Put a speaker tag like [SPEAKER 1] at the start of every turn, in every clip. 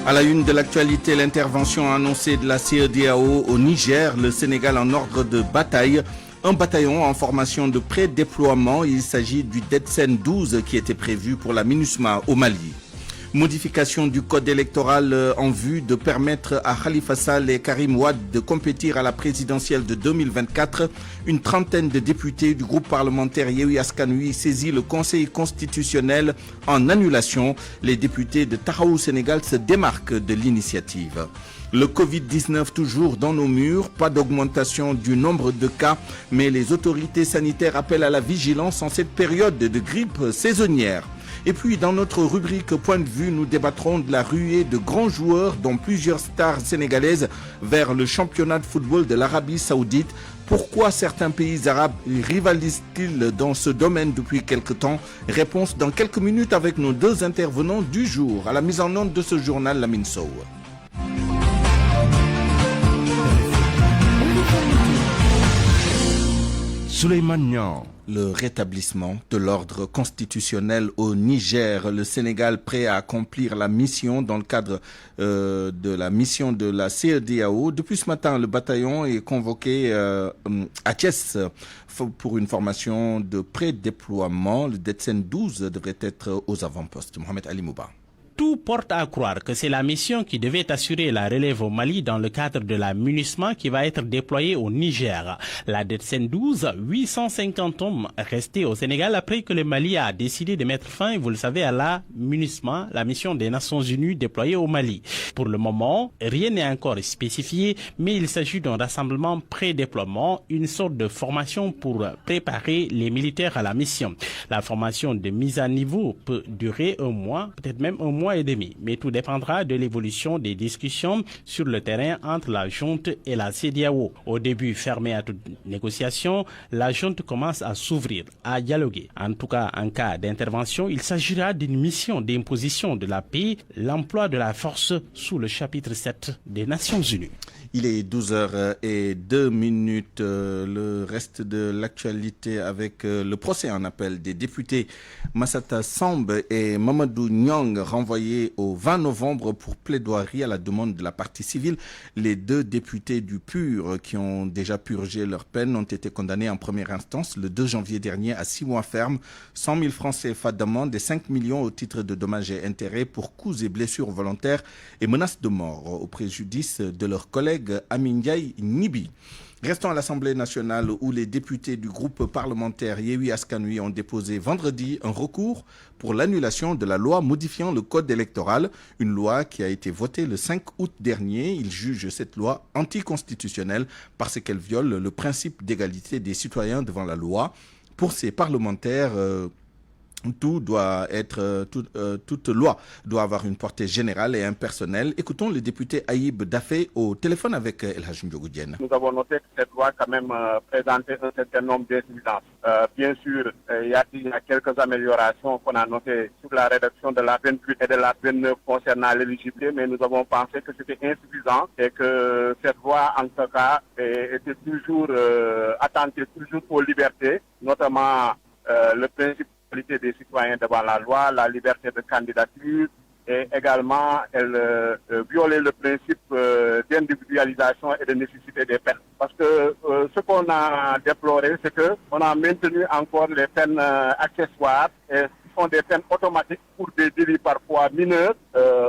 [SPEAKER 1] À la une de l'actualité, l'intervention annoncée de la CEDEAO au Niger, le Sénégal en ordre de bataille. Un bataillon en formation de pré-déploiement. Il s'agit du DETSEN 12 qui était prévu pour la MINUSMA au Mali. Modification du code électoral en vue de permettre à Khalifa Sall et Karim Wade de compétir à la présidentielle de 2024. Une trentaine de députés du groupe parlementaire Yewwi Askan Wi saisit le Conseil constitutionnel en annulation. Les députés de Taxawu Sénégal se démarquent de l'initiative. Le Covid-19 toujours dans nos murs, pas d'augmentation du nombre de cas, mais les autorités sanitaires appellent à la vigilance en cette période de grippe saisonnière. Et puis, dans notre rubrique Point de vue, nous débattrons de la ruée de grands joueurs, dont plusieurs stars sénégalaises, vers le championnat de football de l'Arabie Saoudite. Pourquoi certains pays arabes rivalisent-ils dans ce domaine depuis quelque temps? Réponse dans quelques minutes avec nos deux intervenants du jour. À la mise en onde de ce journal, Lamine Sow. Souleymane Niang. Le rétablissement de l'ordre constitutionnel au Niger, le Sénégal prêt à accomplir la mission dans le cadre de la mission de la CEDEAO. Depuis ce matin, le bataillon est convoqué à Thiès pour une formation de pré-déploiement. Le DETSEN 12 devrait être aux avant-postes. Mohamed Ali Mouba.
[SPEAKER 2] Tout porte à croire que c'est la mission qui devait assurer la relève au Mali dans le cadre de la MINUSMA qui va être déployée au Niger. La DETSEN 12, 850 hommes restés au Sénégal après que le Mali a décidé de mettre fin, vous le savez, à la MINUSMA, la mission des Nations Unies déployée au Mali. Pour le moment, rien n'est encore spécifié, mais il s'agit d'un rassemblement pré-déploiement, une sorte de formation pour préparer les militaires à la mission. La formation de mise à niveau peut durer un mois, peut-être même un mois et demi, mais tout dépendra de l'évolution des discussions sur le terrain entre la junte et la CEDEAO. Au début fermé à toute négociation, la junte commence à s'ouvrir, à dialoguer. En tout cas, en cas d'intervention, il s'agira d'une mission d'imposition de la paix, l'emploi de la force sous le chapitre 7 des Nations Unies.
[SPEAKER 1] Il est 12h02. Le reste de l'actualité avec le procès en appel des députés Massata Samb et Mamadou Niang renvoyés au 20 novembre pour plaidoirie à la demande de la partie civile. Les deux députés du PUR qui ont déjà purgé leur peine ont été condamnés en première instance le 2 janvier dernier à 6 mois ferme, 100 000 francs CFA d'amende et 5 millions au titre de dommages et intérêts pour coups et blessures volontaires et menaces de mort au préjudice de leurs collègues Amin Ndiaye Nibi. Restons à l'Assemblée nationale où les députés du groupe parlementaire Yewwi Askan Wi ont déposé vendredi un recours pour l'annulation de la loi modifiant le code électoral, une loi qui a été votée le 5 août dernier. Ils jugent cette loi anticonstitutionnelle parce qu'elle viole le principe d'égalité des citoyens devant la loi. Pour ces parlementaires, toute loi doit avoir une portée générale et impersonnelle. Écoutons le député Aïb Dafé au téléphone avec El Hadj Ndiogou Diène.
[SPEAKER 3] Nous avons noté que cette loi quand même présentait un certain nombre d'incidences. Bien sûr, il y a quelques améliorations qu'on a notées sur la rédaction de la 28 et de la 29 concernant l'éligibilité, mais nous avons pensé que c'était insuffisant et que cette loi, en tout cas, était toujours attentive toujours aux libertés, notamment le principe des citoyens devant la loi, la liberté de candidature et également elle violait le principe d'individualisation et de nécessité des peines. Parce que ce qu'on a déploré, c'est qu'on a maintenu encore les peines accessoires et sont des peines automatiques pour des délits parfois mineurs.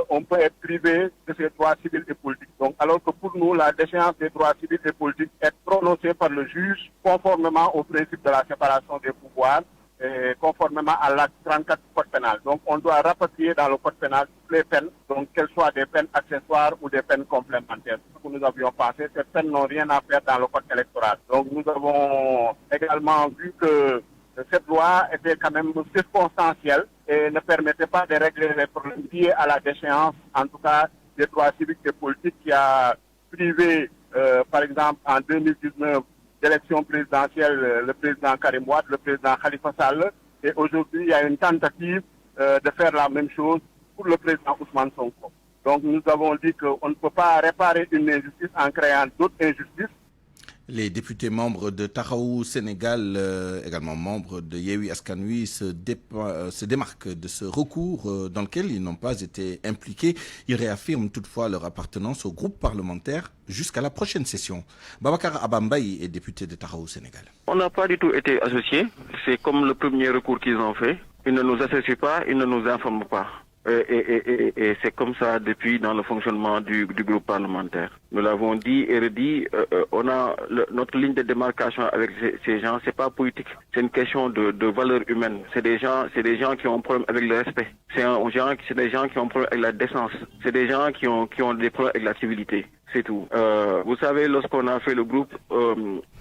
[SPEAKER 3] On peut être privé de ses droits civils et politiques. Donc, alors que pour nous, la déchéance des droits civils et politiques est prononcée par le juge conformément au principe de la séparation des pouvoirs et conformément à l'acte 34 du code pénal. Donc, on doit rapatrier dans le code pénal toutes les peines, donc qu'elles soient des peines accessoires ou des peines complémentaires. Ce que nous avions pensé, ces peines n'ont rien à faire dans le code électoral. Donc, nous avons également vu que cette loi était quand même circonstancielle et ne permettait pas de régler les problèmes liés à la déchéance, en tout cas des droits civiques et politiques qui a privé, par exemple, en 2019, d'élection présidentielle, le président Karim Wade, le président Khalifa Sall. Et aujourd'hui, il y a une tentative de faire la même chose pour le président Ousmane Sonko. Donc nous avons dit qu'on ne peut pas réparer une injustice en créant d'autres injustices.
[SPEAKER 1] Les députés membres de Taxawu Sénégal, également membres de Yewwi Askan Wi, se démarquent de ce recours dans lequel ils n'ont pas été impliqués. Ils réaffirment toutefois leur appartenance au groupe parlementaire jusqu'à la prochaine session. Babacar Abambaye est député de Taxawu Sénégal.
[SPEAKER 4] On n'a pas du tout été associés. C'est comme le premier recours qu'ils ont fait. Ils ne nous associent pas, ils ne nous informent pas. Et c'est comme ça depuis dans le fonctionnement du groupe parlementaire. Nous l'avons dit et redit, on a notre ligne de démarcation avec ces gens, c'est pas politique, c'est une question de valeur humaine. C'est des gens qui ont un problème avec le respect. C'est des gens qui ont un problème avec la décence. C'est des gens qui ont des problèmes avec la civilité. C'est tout. Vous savez, lorsqu'on a fait le groupe,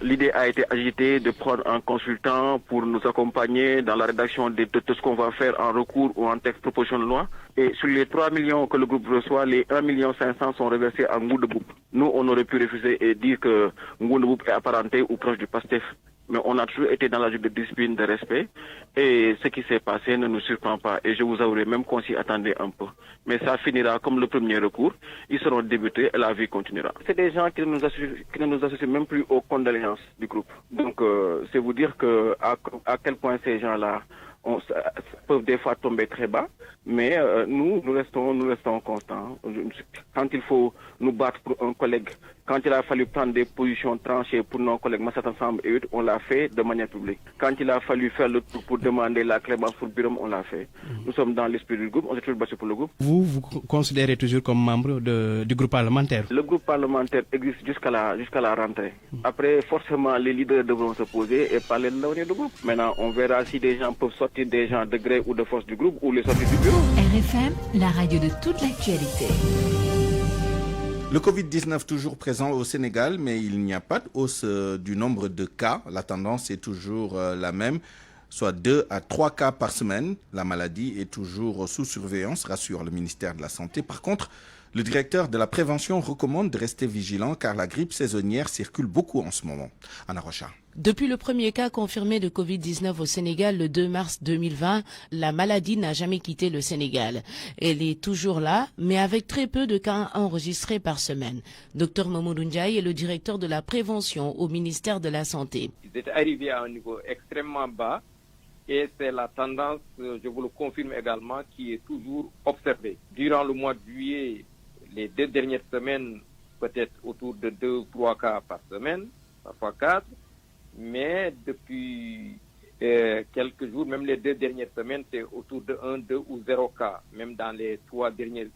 [SPEAKER 4] l'idée a été agitée de prendre un consultant pour nous accompagner dans la rédaction de tout ce qu'on va faire en recours ou en texte proposition de loi. Et sur les 3 millions que le groupe reçoit, les 1,5 million sont reversés à Ngouldeboup. Nous, on aurait pu refuser et dire que Ngouldeboup est apparenté ou proche du PASTEF. Mais on a toujours été dans la logique de discipline, de respect. Et ce qui s'est passé ne nous surprend pas. Et je vous avouerai même qu'on s'y attendait un peu. Mais ça finira comme le premier recours. Ils seront débutés et la vie continuera. C'est des gens qui ne nous associent même plus aux condoléances du groupe. Donc, c'est vous dire à quel point ces gens-là peuvent des fois tomber très bas. Mais nous restons constants. Quand il faut nous battre pour un collègue, quand il a fallu prendre des positions tranchées pour nos collègues Massat Ensemble et autres, on l'a fait de manière publique. Quand il a fallu faire le tour pour demander la clémence pour Birom, on l'a fait. Nous sommes dans l'esprit du groupe, on s'est toujours battu pour le groupe.
[SPEAKER 5] Vous considérez toujours comme membre du groupe parlementaire?
[SPEAKER 4] Le groupe parlementaire existe jusqu'à la rentrée. Après, forcément, les leaders devront se poser et parler de l'avenir du groupe. Maintenant, on verra si des gens peuvent sortir des gens de gré ou de force du groupe ou les sortir du bureau.
[SPEAKER 6] RFM, la radio de toute l'actualité.
[SPEAKER 1] Le Covid-19 toujours présent au Sénégal, mais il n'y a pas de hausse du nombre de cas. La tendance est toujours la même, soit 2 à 3 cas par semaine. La maladie est toujours sous surveillance, rassure le ministère de la Santé. Par contre, le directeur de la prévention recommande de rester vigilant car la grippe saisonnière circule beaucoup en ce moment. Anna Rocha.
[SPEAKER 7] Depuis le premier cas confirmé de Covid-19 au Sénégal le 2 mars 2020, la maladie n'a jamais quitté le Sénégal. Elle est toujours là, mais avec très peu de cas enregistrés par semaine. Dr Mamadou Ndiaye est le directeur de la prévention au ministère de la Santé.
[SPEAKER 8] Ils étaient arrivés à un niveau extrêmement bas et c'est la tendance, je vous le confirme également, qui est toujours observée. Durant le mois de juillet, les 2 dernières semaines, peut-être autour de 2 ou 3 cas par semaine, parfois 4. Mais depuis quelques jours, même les 2 dernières semaines, c'est autour de 1, 2 ou 0 cas. Même dans les 3 derniers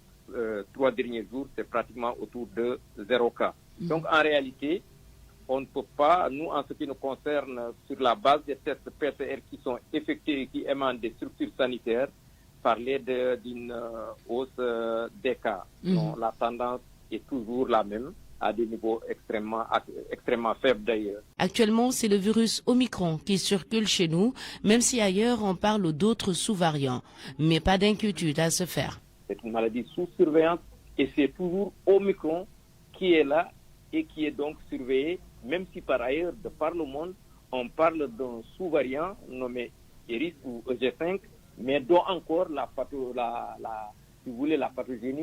[SPEAKER 8] jours, c'est pratiquement autour de 0 cas. Donc en réalité, on ne peut pas, nous en ce qui nous concerne, sur la base des tests PCR qui sont effectués et qui émanent des structures sanitaires, parler d'une hausse des cas. Donc, la tendance est toujours la même, à des niveaux extrêmement faibles d'ailleurs.
[SPEAKER 7] Actuellement, c'est le virus Omicron qui circule chez nous, même si ailleurs on parle d'autres sous-variants. Mais pas d'inquiétude à se faire.
[SPEAKER 8] C'est une maladie sous surveillance et c'est toujours Omicron qui est là et qui est donc surveillé, même si par ailleurs, de par le monde, on parle d'un sous-variant nommé Eris ou EG5, mais dont encore la pathogénie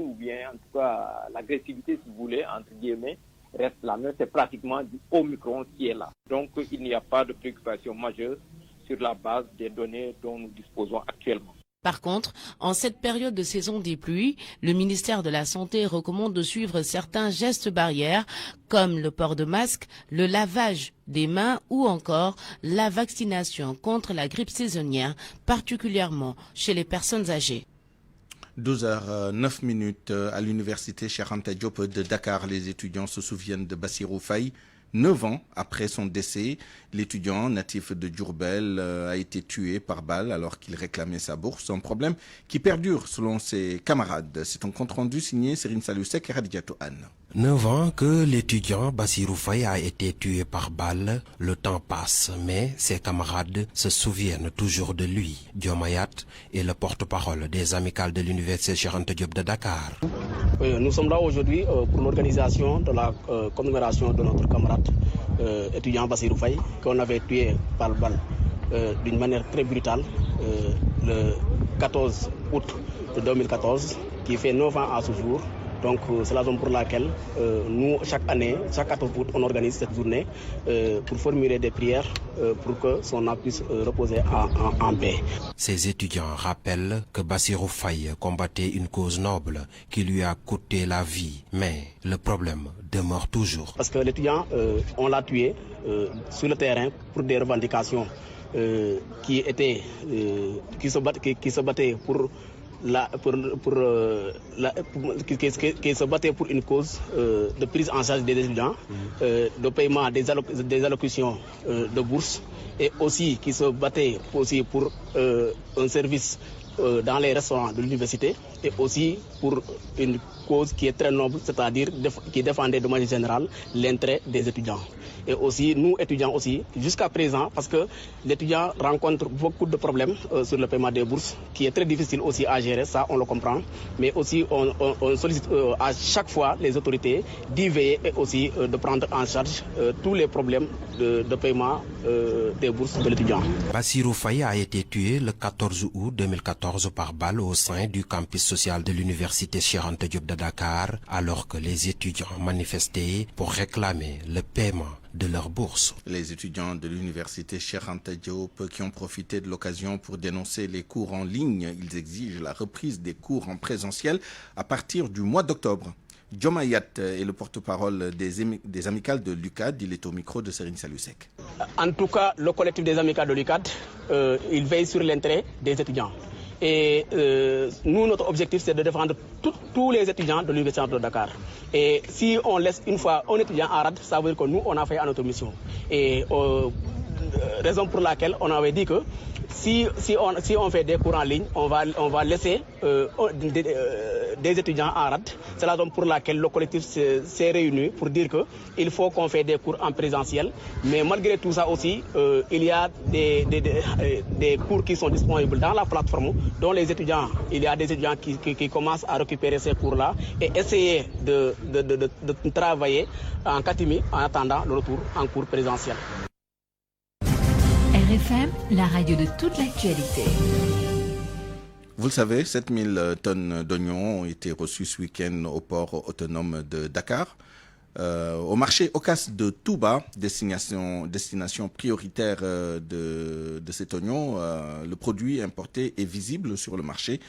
[SPEAKER 8] ou bien en tout cas l'agressivité, si vous voulez, entre guillemets, reste la même. C'est pratiquement du Omicron qui est là. Donc il n'y a pas de préoccupation majeure sur la base des données dont nous disposons actuellement.
[SPEAKER 7] Par contre, en cette période de saison des pluies, le ministère de la Santé recommande de suivre certains gestes barrières comme le port de masque, le lavage des mains ou encore la vaccination contre la grippe saisonnière, particulièrement chez les personnes âgées.
[SPEAKER 1] 12h09 à l'université Cheikh Anta Diop de Dakar. Les étudiants se souviennent de Bassirou Faye. 9 ans après son décès, l'étudiant natif de Diourbel a été tué par balle alors qu'il réclamait sa bourse. Un problème qui perdure selon ses camarades. C'est un compte-rendu signé Serine Salousek et Radiato Anne.
[SPEAKER 9] 9 ans que l'étudiant Bassirou Faye a été tué par balle, le temps passe, mais ses camarades se souviennent toujours de lui. Diomayat est le porte-parole des amicales de l'université Cheikh Anta Diop de Dakar.
[SPEAKER 10] Nous sommes là aujourd'hui pour l'organisation de la commémoration de notre camarade étudiant Bassirou Faye, qu'on avait tué par balle d'une manière très brutale le 14 août de 2014, qui fait 9 ans à ce jour. Donc c'est la raison pour laquelle nous, chaque année, chaque 14 août, on organise cette journée pour formuler des prières pour que son âme puisse reposer en paix.
[SPEAKER 9] Ces étudiants rappellent que Bassirou Faye combattait une cause noble qui lui a coûté la vie. Mais le problème demeure toujours.
[SPEAKER 10] Parce que l'étudiant, on l'a tué sur le terrain pour des revendications qui se battaient qui se battait pour une cause de prise en charge des étudiants, de paiement des allocutions de bourse, et aussi qui se battait aussi pour un service dans les restaurants de l'université, et aussi pour une cause qui est très noble, c'est-à-dire qui défendait de manière générale l'intérêt des étudiants. Et aussi, nous étudiants aussi, jusqu'à présent, parce que l'étudiant rencontre beaucoup de problèmes sur le paiement des bourses, qui est très difficile aussi à gérer, ça on le comprend. Mais aussi, on sollicite à chaque fois les autorités d'y veiller et aussi de prendre en charge tous les problèmes de paiement des bourses de l'étudiant.
[SPEAKER 9] Bassirou Faye a été tué le 14 août 2014 par balle au sein du campus social de l'université Cheikh Anta Diop de Dakar, alors que les étudiants manifestaient pour réclamer le paiement de leur bourse.
[SPEAKER 1] Les étudiants de l'université Cheikh Anta Diop qui ont profité de l'occasion pour dénoncer les cours en ligne, ils exigent la reprise des cours en présentiel à partir du mois d'octobre. Diomayat est le porte-parole des amicales de l'UCAD. Il est au micro de Serigne Salusek.
[SPEAKER 10] En tout cas, le collectif des amicales de l'UCAD, il veille sur l'intérêt des étudiants. Et nous, notre objectif, c'est de défendre tous les étudiants de l'Université de Dakar. Et si on laisse une fois un étudiant en rade, ça veut dire que nous, on a fait à notre mission. Et raison pour laquelle on avait dit que si on fait des cours en ligne, on va laisser des étudiants en rade. C'est la raison pour laquelle le collectif s'est réuni pour dire qu'il faut qu'on fait des cours en présentiel. Mais malgré tout ça aussi, il y a des cours qui sont disponibles dans la plateforme, dont les étudiants, il y a des étudiants qui commencent à récupérer ces cours-là et essayer de travailler en catimini en attendant le retour en cours présentiel.
[SPEAKER 6] RFM, la radio de toute l'actualité.
[SPEAKER 1] Vous le savez, 7000 tonnes d'oignons ont été reçues ce week-end au port autonome de Dakar. Au marché Ocas de Touba, destination prioritaire de cet oignon, le produit importé est visible sur le marché.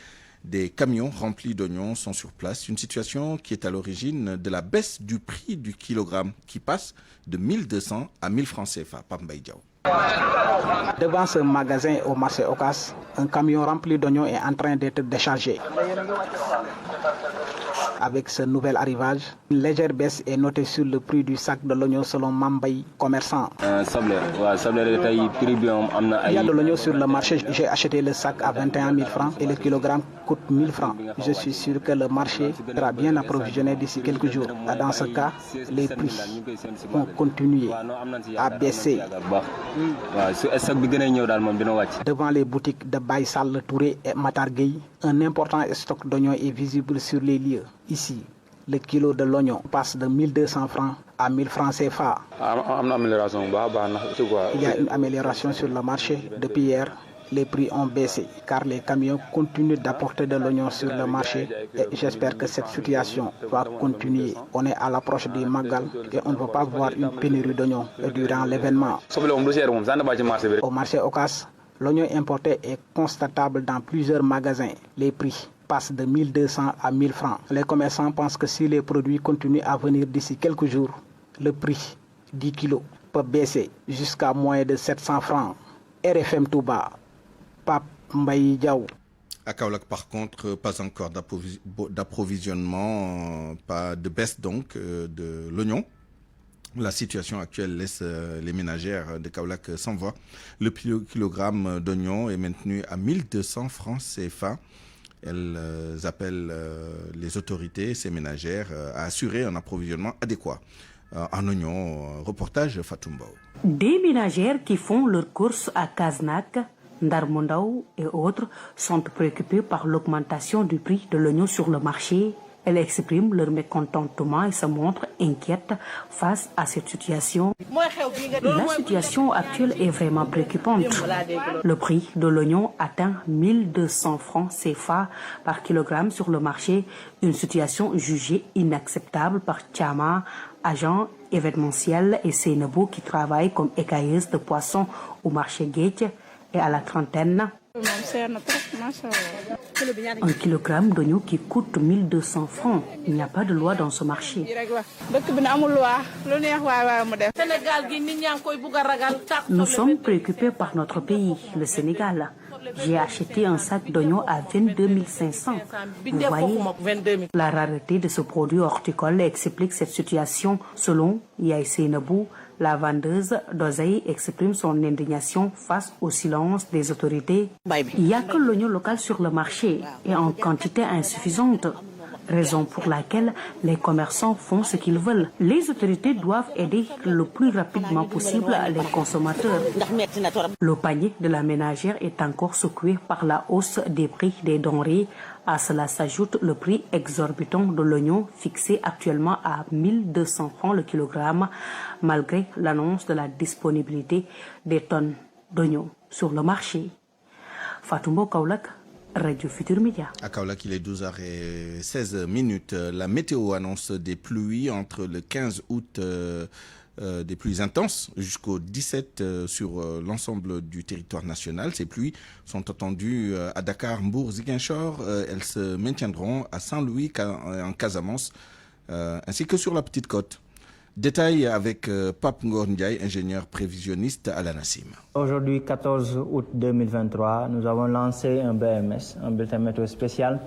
[SPEAKER 1] Des camions remplis d'oignons sont sur place. Une situation qui est à l'origine de la baisse du prix du kilogramme qui passe de 1200 à 1000 francs CFA. Pambay Diaw.
[SPEAKER 11] Devant ce magasin au marché Ocas, un camion rempli d'oignons est en train d'être déchargé. Avec ce nouvel arrivage, une légère baisse est notée sur le prix du sac de l'oignon selon Mambay, commerçant. Il y a de l'oignon sur le marché. J'ai acheté le sac à 21 000 francs et le kilogramme coûte 1000 francs. Je suis sûr que le marché sera bien approvisionné d'ici quelques jours. Dans ce cas, les prix vont continuer à baisser. Devant les boutiques de Baïsal, Touré et Matargueï, un important stock d'oignons est visible sur les lieux. Ici, le kilo de l'oignon passe de 1200 francs à 1000 francs CFA. Il y a une amélioration sur le marché. Depuis hier, les prix ont baissé car les camions continuent d'apporter de l'oignon sur le marché et j'espère que cette situation va continuer. On est à l'approche du Magal et on ne va pas voir une pénurie d'oignons durant l'événement. Au marché Ocas, l'oignon importé est constatable dans plusieurs magasins. Les prix passent de 1200 à 1000 francs. Les commerçants pensent que si les produits continuent à venir d'ici quelques jours, le prix 10 kilos peut baisser jusqu'à moins de 700 francs. RFM Touba, Pape Mbaye Diaw.
[SPEAKER 1] À Kaolack, par contre, pas encore d'approvisionnement, pas de baisse donc de l'oignon. La situation actuelle laisse les ménagères de Kaolack sans voix. Le kilogramme d'oignon est maintenu à 1200 francs CFA. Elles appellent les autorités, ces ménagères, à assurer un approvisionnement adéquat en oignons. Reportage Fatoumba.
[SPEAKER 12] Des ménagères qui font leurs courses à Kaznak, Ndarmondaou et autres sont préoccupés par l'augmentation du prix de l'oignon sur le marché Elles expriment leur mécontentement et se montrent inquiètes face à cette situation. La situation actuelle est vraiment préoccupante. Le prix de l'oignon atteint 1200 francs CFA par kilogramme sur le marché, une situation jugée inacceptable par Tchama, agent événementiel, et Seynabou qui travaille comme écailleuse de poissons au marché Gate et à la trentaine. Un kilogramme d'oignon qui coûte 1200 francs. Il n'y a pas de loi dans ce marché. Nous sommes préoccupés par notre pays, le Sénégal. J'ai acheté un sac d'oignons à 22 500. Vous voyez, la rareté de ce produit horticole explique cette situation. Selon Yaï Seynabou, la vendeuse d'oseille exprime son indignation face au silence des autorités. Il n'y a que l'oignon local sur le marché et en quantité insuffisante. Raison pour laquelle les commerçants font ce qu'ils veulent. Les autorités doivent aider le plus rapidement possible les consommateurs. Le panier de la ménagère est encore secoué par la hausse des prix des denrées. À cela s'ajoute le prix exorbitant de l'oignon fixé actuellement à 1200 francs le kilogramme, malgré l'annonce de la disponibilité des tonnes d'oignons sur le marché. Fatou Kaulak, Radio Futur Média.
[SPEAKER 1] À Kaolack, il est 12h16. La météo annonce des pluies entre le 15 août, des pluies intenses, jusqu'au 17 sur l'ensemble du territoire national. Ces pluies sont attendues à Dakar, Mbour, Ziguinchor. Elles se maintiendront à Saint-Louis, en Casamance, ainsi que sur la Petite Côte. Détail avec Pape Ngor Ndiaye, ingénieur prévisionniste à l'ANACIM.
[SPEAKER 13] Aujourd'hui, 14 août 2023, nous avons lancé un BMS, un bulletin météo spécial,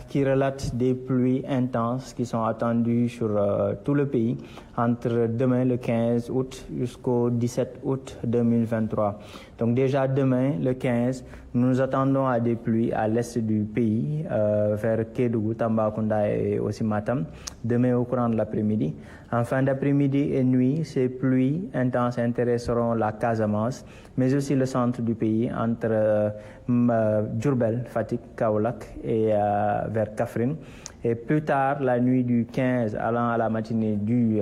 [SPEAKER 13] qui relate des pluies intenses qui sont attendues sur tout le pays entre demain le 15 août jusqu'au 17 août 2023. Donc déjà demain, le 15, nous nous attendons à des pluies à l'est du pays, vers Kédougou, Tambacounda et aussi Matam, demain au courant de l'après-midi. En fin d'après-midi et nuit, ces pluies intenses intéresseront la Casamance, mais aussi le centre du pays, entre Diourbel, Fatick, Kaolack et vers Kaffrine. Et plus tard, la nuit du 15 allant à la matinée du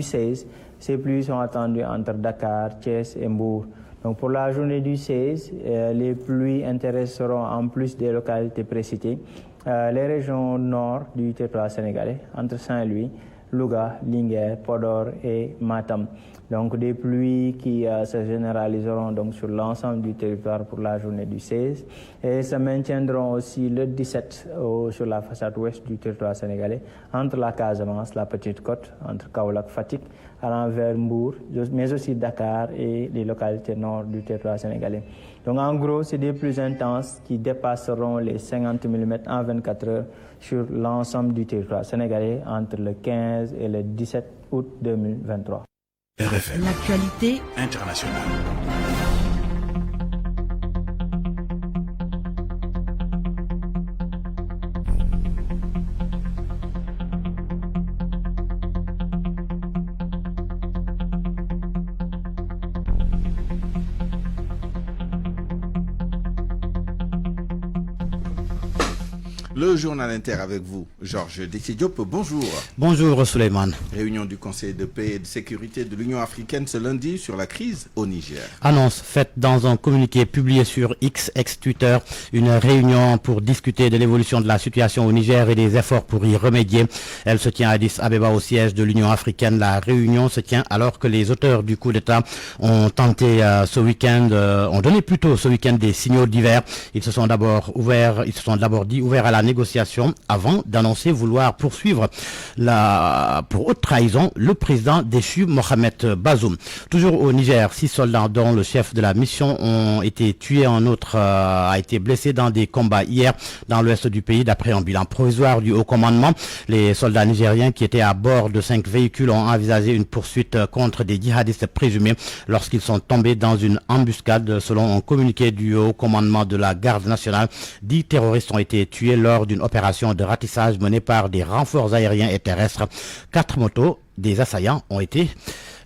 [SPEAKER 13] 16, ces pluies sont attendues entre Dakar, Thiès et Mbour. Donc pour la journée du 16, les pluies intéresseront en plus des localités précitées les régions nord du territoire sénégalais, entre Saint-Louis, Louga, Linguère, Podor et Matam. Donc des pluies qui se généraliseront donc sur l'ensemble du territoire pour la journée du 16 et se maintiendront aussi le 17 sur la façade ouest du territoire sénégalais, entre la Casamance, la Petite Côte, entre Kaolack, Fatick, allant vers Mbour, mais aussi Dakar et les localités nord du territoire sénégalais. Donc en gros, c'est des pluies intenses qui dépasseront les 50 mm en 24 heures sur l'ensemble du territoire sénégalais entre le 15 et le 17 août 2023.
[SPEAKER 6] RFM. L'actualité
[SPEAKER 14] internationale.
[SPEAKER 1] Le journal inter avec vous, Georges Diop. Bonjour.
[SPEAKER 15] Bonjour Souleymane.
[SPEAKER 1] Réunion du Conseil de paix et de sécurité de l'Union africaine ce lundi sur la crise au Niger.
[SPEAKER 15] Annonce faite dans un communiqué publié sur X, ex-Twitter, une réunion pour discuter de l'évolution de la situation au Niger et des efforts pour y remédier. Elle se tient à Addis Abeba au siège de l'Union africaine. La réunion se tient alors que les auteurs du coup d'État ont tenté ont donné plutôt ce week-end des signaux divers. Ils se sont d'abord dit ouverts à la négociation avant d'annoncer vouloir poursuivre pour haute trahison le président déchu Mohamed Bazoum. Toujours au Niger, 6 soldats dont le chef de la mission ont été tués. Un autre a été blessé dans des combats hier dans l'ouest du pays d'après un bilan provisoire du haut commandement. Les soldats nigériens qui étaient à bord de 5 véhicules ont envisagé une poursuite contre des djihadistes présumés lorsqu'ils sont tombés dans une embuscade. Selon un communiqué du haut commandement de la garde nationale, 10 terroristes ont été tués lors d'une opération de ratissage menée par des renforts aériens et terrestres. 4 motos des assaillants ont été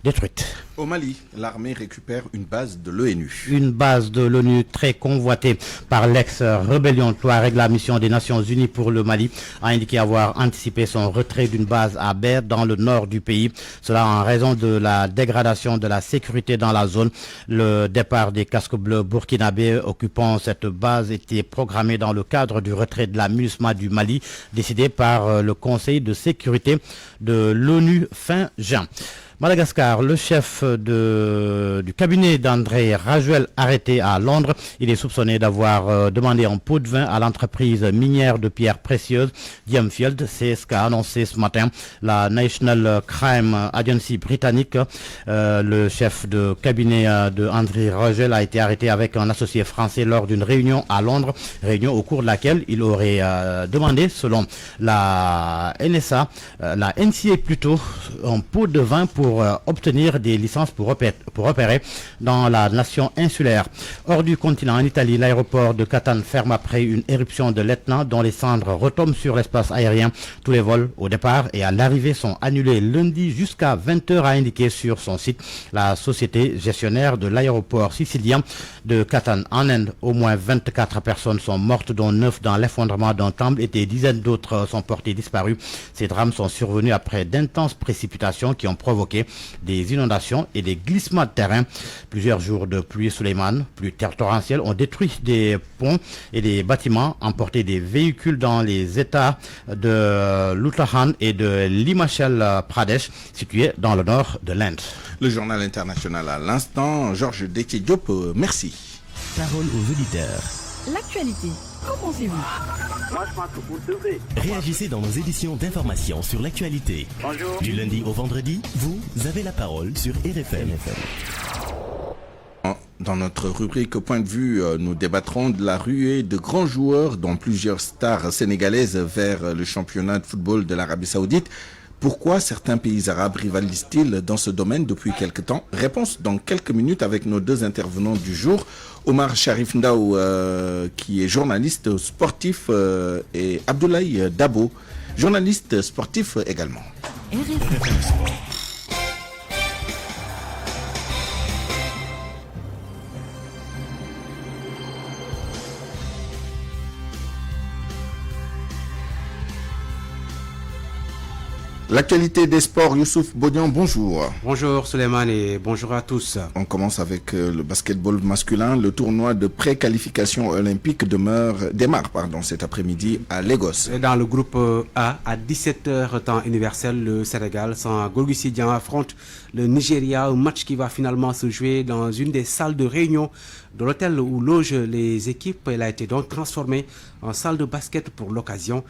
[SPEAKER 15] détruites.
[SPEAKER 1] Au Mali, l'armée récupère une base de l'ONU.
[SPEAKER 15] Une base de l'ONU très convoitée par l'ex-rébellion Touareg. La mission des Nations Unies pour le Mali a indiqué avoir anticipé son retrait d'une base à Ber dans le nord du pays. Cela en raison de la dégradation de la sécurité dans la zone. Le départ des casques bleus burkinabés occupant cette base était programmé dans le cadre du retrait de la MINUSMA du Mali, décidé par le Conseil de sécurité de l'ONU fin juin. Madagascar, le chef du cabinet d'André Rajoel arrêté à Londres. Il est soupçonné d'avoir demandé un pot de vin à l'entreprise minière de pierres précieuses Diamfield. C'est ce qu'a annoncé ce matin la National Crime Agency britannique. Le chef de cabinet de André Rajoel a été arrêté avec un associé français lors d'une réunion à Londres. Réunion au cours de laquelle il aurait demandé, selon la NCA plutôt, un pot de vin pour obtenir des licences pour opérer dans la nation insulaire. Hors du continent, en Italie, l'aéroport de Catane ferme après une éruption de l'Etna dont les cendres retombent sur l'espace aérien. Tous les vols au départ et à l'arrivée sont annulés lundi jusqu'à 20h, a indiqué sur son site la société gestionnaire de l'aéroport sicilien de Catane. En Inde, au moins 24 personnes sont mortes, dont 9 dans l'effondrement d'un temple et des dizaines d'autres sont portées disparues. Ces drames sont survenus après d'intenses précipitations qui ont provoqué des inondations et des glissements de terrain. Plusieurs jours de pluie Souleymane, pluie torrentielle, ont détruit des ponts et des bâtiments, emporté des véhicules dans les États de l'Uttarakhand et de l'Himachal Pradesh, situés dans le nord de l'Inde.
[SPEAKER 1] Le journal international à l'instant. Georges Détié Diop, merci.
[SPEAKER 6] Parole aux auditeurs. L'actualité, qu'en pensez-vous?
[SPEAKER 14] Moi, je pense que vous devez.
[SPEAKER 6] Réagissez dans nos éditions d'information sur l'actualité.
[SPEAKER 14] Bonjour.
[SPEAKER 6] Du lundi au vendredi, vous avez la parole sur RFM.
[SPEAKER 1] Dans notre rubrique Point de vue, nous débattrons de la ruée de grands joueurs, dont plusieurs stars sénégalaises, vers le championnat de football de l'Arabie Saoudite. Pourquoi certains pays arabes rivalisent-ils dans ce domaine depuis quelque temps? Réponse dans quelques minutes avec nos deux intervenants du jour. Omar Sharif Ndaou, qui est journaliste sportif, et Abdoulaye Dabo, journaliste sportif également. L'actualité des sports, Youssouf Bodian, bonjour.
[SPEAKER 5] Bonjour Souleymane et bonjour à tous.
[SPEAKER 1] On commence avec le basketball masculin. Le tournoi de pré-qualification olympique démarre cet après-midi à Lagos.
[SPEAKER 5] Et dans le groupe A, à 17h temps universel, le Sénégal sans Gorgui Sy-Dieng affronte le Nigeria, un match qui va finalement se jouer dans une des salles de réunion de l'hôtel où logent les équipes. Elle a été donc transformée en salle de basket pour l'occasion.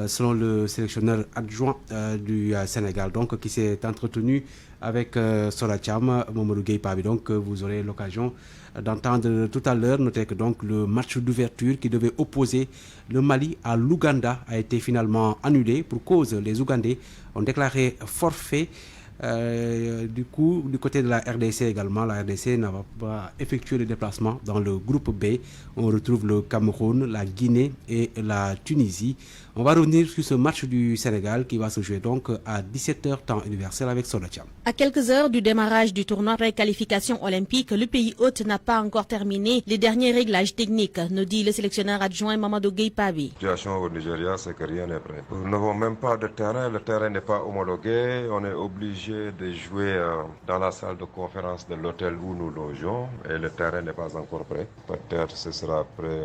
[SPEAKER 5] Selon le sélectionneur adjoint du Sénégal, donc qui s'est entretenu avec Sola Thiam, Mamadou Gueye Pabi, donc vous aurez l'occasion d'entendre tout à l'heure. Notez que donc le match d'ouverture qui devait opposer le Mali à l'Ouganda a été finalement annulé pour cause les Ougandais ont déclaré forfait. Du coup, du côté de la RDC également, la RDC n'a pas effectué le déplacement dans le groupe B. On retrouve le Cameroun, la Guinée et la Tunisie. On va revenir sur ce match du Sénégal qui va se jouer donc à 17h temps universel avec Solatiam.
[SPEAKER 16] À quelques heures du démarrage du tournoi pré-qualification olympique, le pays hôte n'a pas encore terminé les derniers réglages techniques, nous dit le sélectionneur adjoint Mamadou Gueye Pabi.
[SPEAKER 17] La situation au Nigeria, c'est que rien n'est prêt. Nous n'avons même pas de terrain, le terrain n'est pas homologué, on est obligé de jouer dans la salle de conférence de l'hôtel où nous logeons et le terrain n'est pas encore prêt. Peut-être ce sera prêt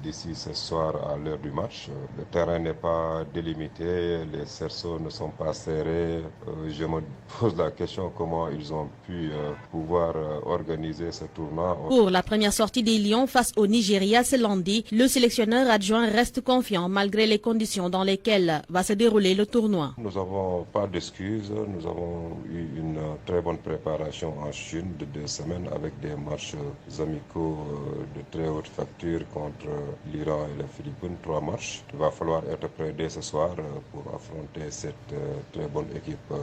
[SPEAKER 17] d'ici ce soir à l'heure du match. Le terrain n'est pas délimité, les cerceaux ne sont pas serrés. Je me pose la question comment ils ont pu pouvoir organiser ce tournoi.
[SPEAKER 16] Pour la première sortie des Lions face au Nigeria ce lundi, le sélectionneur adjoint reste confiant malgré les conditions dans lesquelles va se dérouler le tournoi.
[SPEAKER 17] Nous n'avons pas d'excuses, nous avons eu une très bonne préparation en Chine de 2 semaines avec des matchs amicaux de très haute facture contre l'Iran et les Philippines, 3 matchs. Il va falloir être prêt dès ce soir pour affronter cette très bonne équipe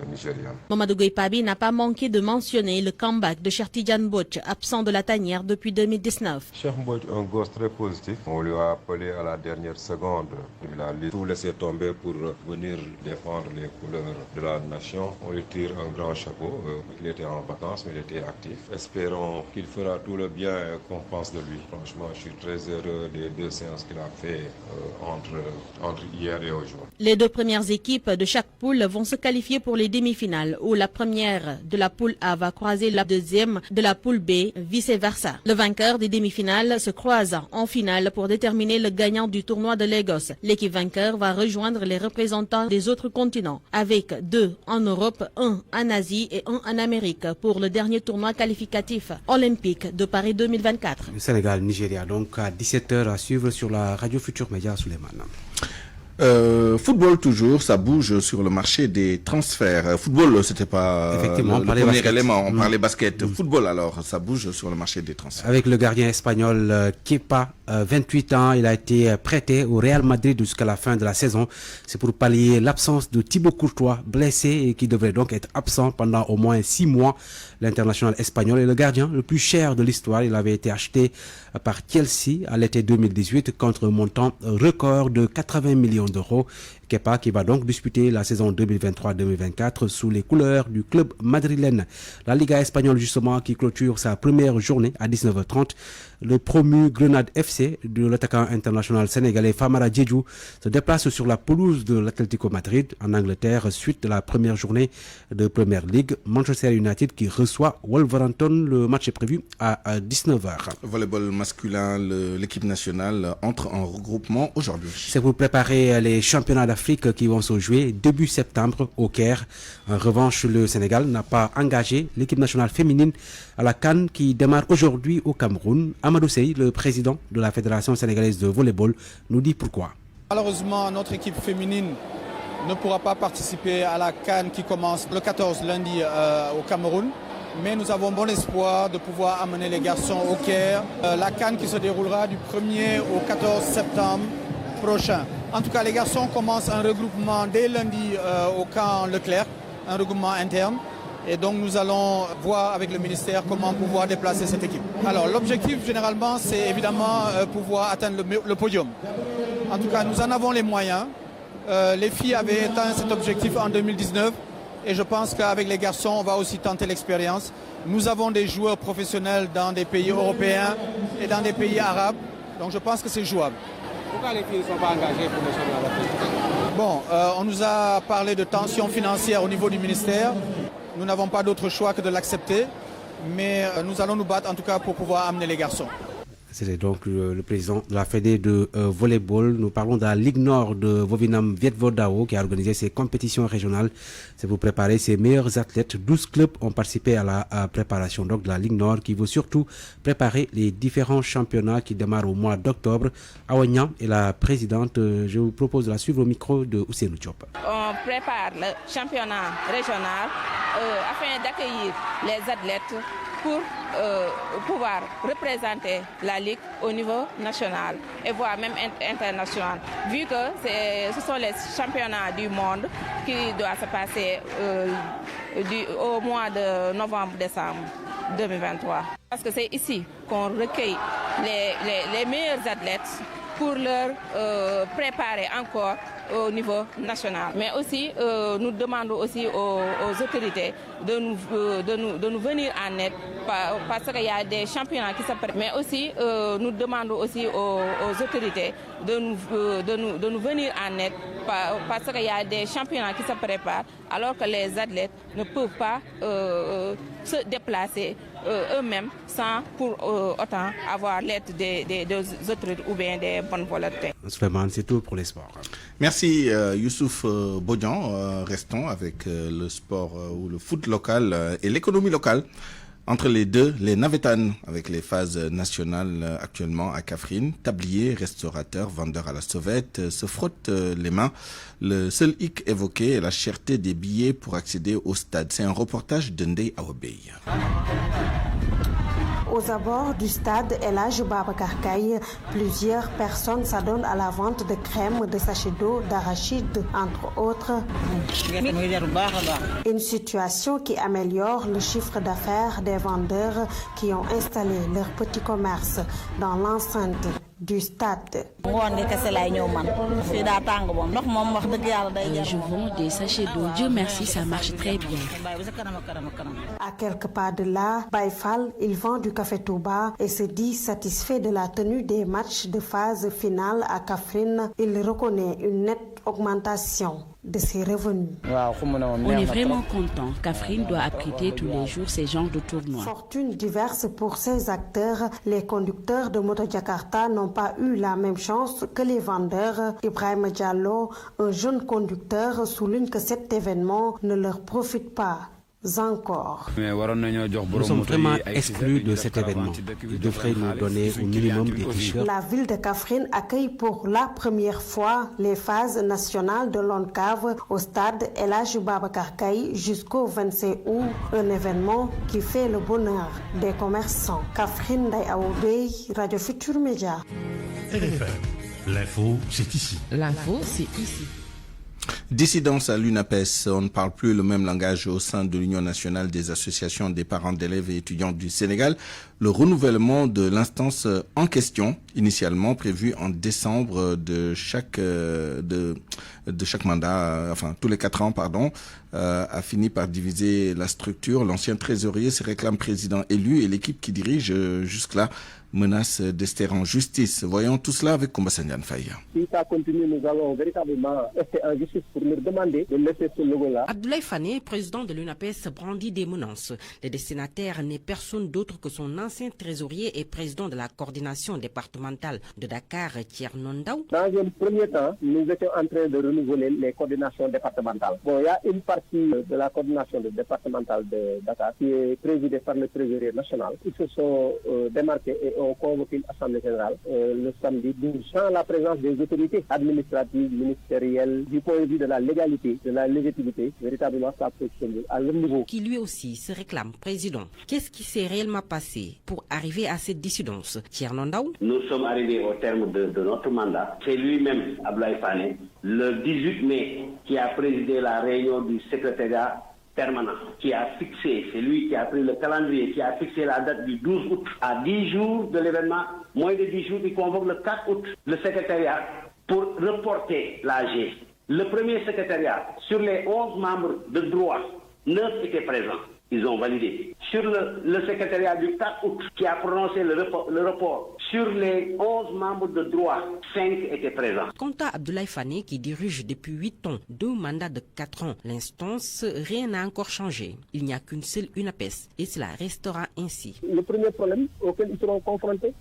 [SPEAKER 17] nigériane.
[SPEAKER 16] Mamadou Gueye Pabi n'a pas manqué de mentionner le comeback de Cheikh Tidiane Mbodj, absent de la tanière depuis 2019.
[SPEAKER 17] Cheikh Mbodj, un gosse très positif. On lui a appelé à la dernière seconde. Il a tout laissé tomber pour venir défendre les couleurs de la nation. On retire un grand chapeau. Il était en vacances, mais il était actif. Espérons qu'il fera tout le bien qu'on pense de lui. Franchement, je suis très heureux des 2 séances qu'il a fait entre hier et aujourd'hui.
[SPEAKER 16] Les 2 premières équipes de chaque poule vont se qualifier pour les demi-finales, où la première de la poule A va croiser la deuxième de la poule B, vice-versa. Le vainqueur des demi-finales se croise en finale pour déterminer le gagnant du tournoi de Lagos. L'équipe vainqueur va rejoindre les représentants des autres continents, avec 2 en Europe, 1 en Asie et 1 en Amérique pour le dernier tournoi qualificatif olympique de Paris 2024.
[SPEAKER 5] Le Sénégal, Nigeria, donc à 17h à suivre sur la radio Futur Média Souleymane.
[SPEAKER 1] Football toujours, ça bouge sur le marché des transferts. Football, c'était pas
[SPEAKER 5] effectivement,
[SPEAKER 1] le premier élément, on parlait basket. Football alors, ça bouge sur le marché des transferts.
[SPEAKER 5] Avec le gardien espagnol Kepa, 28 ans, il a été prêté au Real Madrid jusqu'à la fin de la saison. C'est pour pallier l'absence de Thibaut Courtois, blessé et qui devrait donc être absent pendant au moins 6 mois. L'international espagnol est le gardien le plus cher de l'histoire. Il avait été acheté par Chelsea à l'été 2018 contre un montant record de 80 millions d'euros. Kepa qui va donc disputer la saison 2023-2024 sous les couleurs du club madrilène. La Liga espagnole justement qui clôture sa première journée à 19h30. Le promu Grenade FC de l'attaquant international sénégalais Famara Diédhiou se déplace sur la pelouse de l'Atlético Madrid en Angleterre suite de la première journée de Premier League. Manchester United qui reçoit Wolverhampton. Le match est prévu à 19h.
[SPEAKER 1] Volleyball masculin, l'équipe nationale entre en regroupement aujourd'hui.
[SPEAKER 5] C'est pour préparer les championnats d'Afrique qui vont se jouer début septembre au Caire. En revanche, le Sénégal n'a pas engagé l'équipe nationale féminine à la CAN qui démarre aujourd'hui au Cameroun. Amadou Sey, le président de la Fédération sénégalaise de volleyball, nous dit pourquoi.
[SPEAKER 18] Malheureusement, notre équipe féminine ne pourra pas participer à la CAN qui commence le 14 lundi au Cameroun. Mais nous avons bon espoir de pouvoir amener les garçons au Caire. La CAN qui se déroulera du 1er au 14 septembre prochain. En tout cas, les garçons commencent un regroupement dès lundi au camp Leclerc, un regroupement interne. Et donc nous allons voir avec le ministère comment pouvoir déplacer cette équipe. Alors l'objectif généralement c'est évidemment pouvoir atteindre le podium. En tout cas nous en avons les moyens. Les filles avaient atteint cet objectif en 2019 et je pense qu'avec les garçons on va aussi tenter l'expérience. Nous avons des joueurs professionnels dans des pays européens et dans des pays arabes. Donc je pense que c'est jouable.
[SPEAKER 10] Pourquoi les filles ne sont pas engagées pour le championnat d'Afrique ?
[SPEAKER 18] Bon, on nous a parlé de tensions financières au niveau du ministère. Nous n'avons pas d'autre choix que de l'accepter, mais nous allons nous battre en tout cas pour pouvoir amener les garçons.
[SPEAKER 5] C'était donc le président de la Fédé de volleyball. Nous parlons de la Ligue Nord de Vovinam Vietvodao qui a organisé ses compétitions régionales. C'est pour préparer ses meilleurs athlètes. 12 clubs ont participé à la préparation donc, de la Ligue Nord qui veut surtout préparer les différents championnats qui démarrent au mois d'octobre. Awanya est la présidente. Je vous propose de la suivre au micro de Ousseynou Diop.
[SPEAKER 19] On prépare le championnat régional afin d'accueillir les athlètes pour pouvoir représenter la Ligue au niveau national et voire même international. Vu que ce sont les championnats du monde qui doivent se passer au mois de novembre-décembre 2023. Parce que c'est ici qu'on recueille les meilleurs athlètes pour leur préparer encore au niveau national. Mais aussi, nous demandons aussi aux autorités de nous venir en aide parce qu'il y a des championnats qui se préparent. Mais aussi, nous demandons aussi aux autorités de nous venir en aide parce qu'il y a des championnats qui se préparent alors que les athlètes ne peuvent pas se déplacer eux-mêmes sans pour autant avoir l'aide des autorités ou bien des bonnes volontés.
[SPEAKER 5] C'est tout pour les sports.
[SPEAKER 1] Merci Youssouf Bodian. Restons avec le sport ou le foot local et l'économie locale. Entre les deux, les Navetanes, avec les phases nationales actuellement à Kaffrine, tabliers, restaurateurs, vendeurs à la sauvette, se frottent les mains. Le seul hic évoqué est la cherté des billets pour accéder au stade. C'est un reportage d'Ndey Awabey.
[SPEAKER 20] Aux abords du stade El Hadj Babacar Kaye, plusieurs personnes s'adonnent à la vente de crème, de sachets d'eau, d'arachide, entre autres. Une situation qui améliore le chiffre d'affaires des vendeurs qui ont installé leur petit commerce dans l'enceinte. du stade.
[SPEAKER 7] Je vends des sachets d'eau. Dieu merci, ça marche très bien.
[SPEAKER 20] À quelques pas de là, Baïfal, il vend du café Touba et se dit satisfait de la tenue des matchs de phase finale à Kaffrine. Il reconnaît une nette augmentation de ses revenus.
[SPEAKER 7] On est vraiment content. Kaffrine doit abriter tous les jours ces genres de tournois.
[SPEAKER 20] Fortune diverse pour ces acteurs. Les conducteurs de Moto Jakarta n'ont pas eu la même chance que les vendeurs. Ibrahim Diallo, un jeune conducteur, souligne que cet événement ne leur profite pas encore.
[SPEAKER 5] Nous sommes vraiment exclus de cet événement. Ils devraient nous donner au minimum des t-shirts.
[SPEAKER 20] La ville de Kaffrine accueille pour la première fois les phases nationales de l'ONCAV au stade El Hadji Babacar Gaye jusqu'au 25 août. Un événement qui fait le bonheur des commerçants. Kaffrine Dayaoubey, Radio Futur Média.
[SPEAKER 21] RFM, l'info, c'est ici.
[SPEAKER 7] L'info, c'est ici.
[SPEAKER 1] Dissidence à l'UNAPES, on ne parle plus le même langage au sein de l'Union nationale des associations des parents d'élèves et étudiants du Sénégal. Le renouvellement de l'instance en question, initialement prévu en décembre de chaque mandat, enfin tous les 4 ans, a fini par diviser la structure. L'ancien trésorier se réclame président élu et l'équipe qui dirige jusque-là menace d'ester en justice. Voyons tout cela avec Koumba Sandiane Faye.
[SPEAKER 22] Si ça continue, nous allons véritablement rester en justice pour leur demander de laisser ce logo-là.
[SPEAKER 23] Abdoulaye Fane, président de l'UNAPES, brandit des menaces. Le destinataire n'est personne d'autre que son ancien trésorier et président de la coordination départementale de Dakar, Thierno Ndaw.
[SPEAKER 22] Dans un premier temps, nous étions en train de renouveler les coordinations départementales. Bon, il y a une partie de la coordination départementale de Dakar qui est présidée par le trésorier national. Ils se sont démarqués et ont convoqué l'Assemblée générale le samedi 12 sans la présence des autorités administratives, ministérielles, du point de vue de la légalité, de la légitimité, véritablement ça peut se faire à leur niveau.
[SPEAKER 23] Qui lui aussi se réclame président. Qu'est-ce qui s'est réellement passé pour arriver à cette dissidence? Thierno Ndaw.
[SPEAKER 24] Nous sommes arrivés au terme de notre mandat. C'est lui-même, Abdoulaye Fane, le 18 mai, qui a présidé la réunion du secrétariat permanent, qui a fixé, c'est lui qui a pris le calendrier, qui a fixé la date du 12 août. À 10 jours de l'événement, moins de 10 jours, il convoque le 4 août le secrétariat pour reporter l'AG. Le premier secrétariat, sur les 11 membres de droit, 9 étaient présents. Ils ont validé. Sur le secrétariat du 4 août, qui a prononcé le report, sur les 11 membres de droit, 5 étaient présents.
[SPEAKER 23] Quant à Abdoulaye Fane, qui dirige depuis 8 ans 2 mandats de 4 ans l'instance, rien n'a encore changé. Il n'y a qu'une seule UNAPES et cela restera ainsi.
[SPEAKER 22] Le premier problème auquel ils seront confrontés,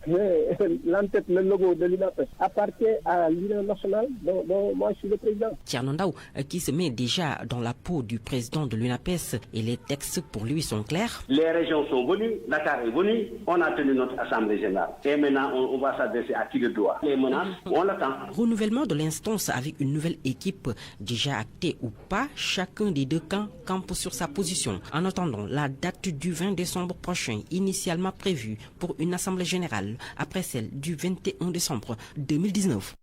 [SPEAKER 22] l'entête, le logo de l'UNAPES appartient à l'Union nationale dont moi je suis le président.
[SPEAKER 23] Thierno Ndaw, qui se met déjà dans la peau du président de l'UNAPES et les textes pour lui sont clairs.
[SPEAKER 24] Les régions sont venues, Dakar est venu, on a tenu notre assemblée générale. Et maintenant, on va s'adresser à qui le doit. Les menaces, on l'attend.
[SPEAKER 23] Renouvellement de l'instance avec une nouvelle équipe, déjà actée ou pas, chacun des deux camps campe sur sa position. En attendant la date du 20 décembre prochain, initialement prévue pour une assemblée générale, après celle du 21 décembre 2019.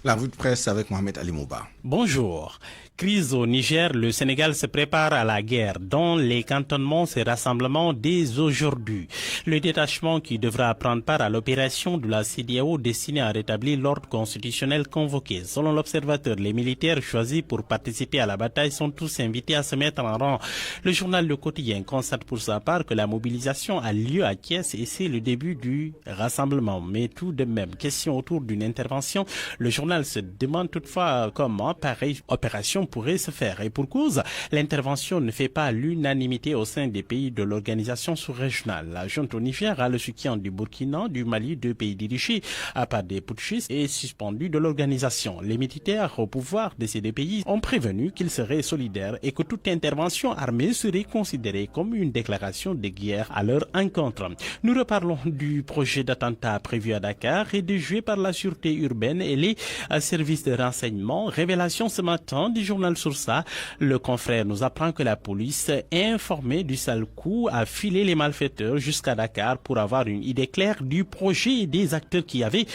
[SPEAKER 1] La revue de presse avec Mohamed Ali Mouba.
[SPEAKER 2] Bonjour. Crise au Niger, le Sénégal se prépare à la guerre, dont les cantonnements se rassemblement dès aujourd'hui. Le détachement qui devra prendre part à l'opération de la CEDEAO destinée à rétablir l'ordre constitutionnel convoqué. Selon l'Observateur, les militaires choisis pour participer à la bataille sont tous invités à se mettre en rang. Le journal Le Quotidien constate pour sa part que la mobilisation a lieu à Thiès et c'est le début du rassemblement. Mais tout de même, question autour d'une intervention. Le journal se demande toutefois comment pareille opération pourrait se faire. Et pour cause, l'intervention ne fait pas l'unanimité au sein des pays de l'organisation sous-régionale. La junte au Niger a le soutien du Burkina, du Mali, 2 pays dirigés par des putschistes et suspendus de l'organisation. Les militaires au pouvoir de ces 2 pays ont prévenu qu'ils seraient solidaires et que toute intervention armée serait considérée comme une déclaration de guerre à leur encontre. Nous reparlons du projet d'attentat prévu à Dakar et déjoué par la sûreté urbaine et les services de renseignement. Révélation ce matin du journal Source A. Le confrère nous apprend que la police est informée du sale coup à filer les malfaiteurs jusqu'à Dakar pour avoir une idée claire du projet et des acteurs qui avaient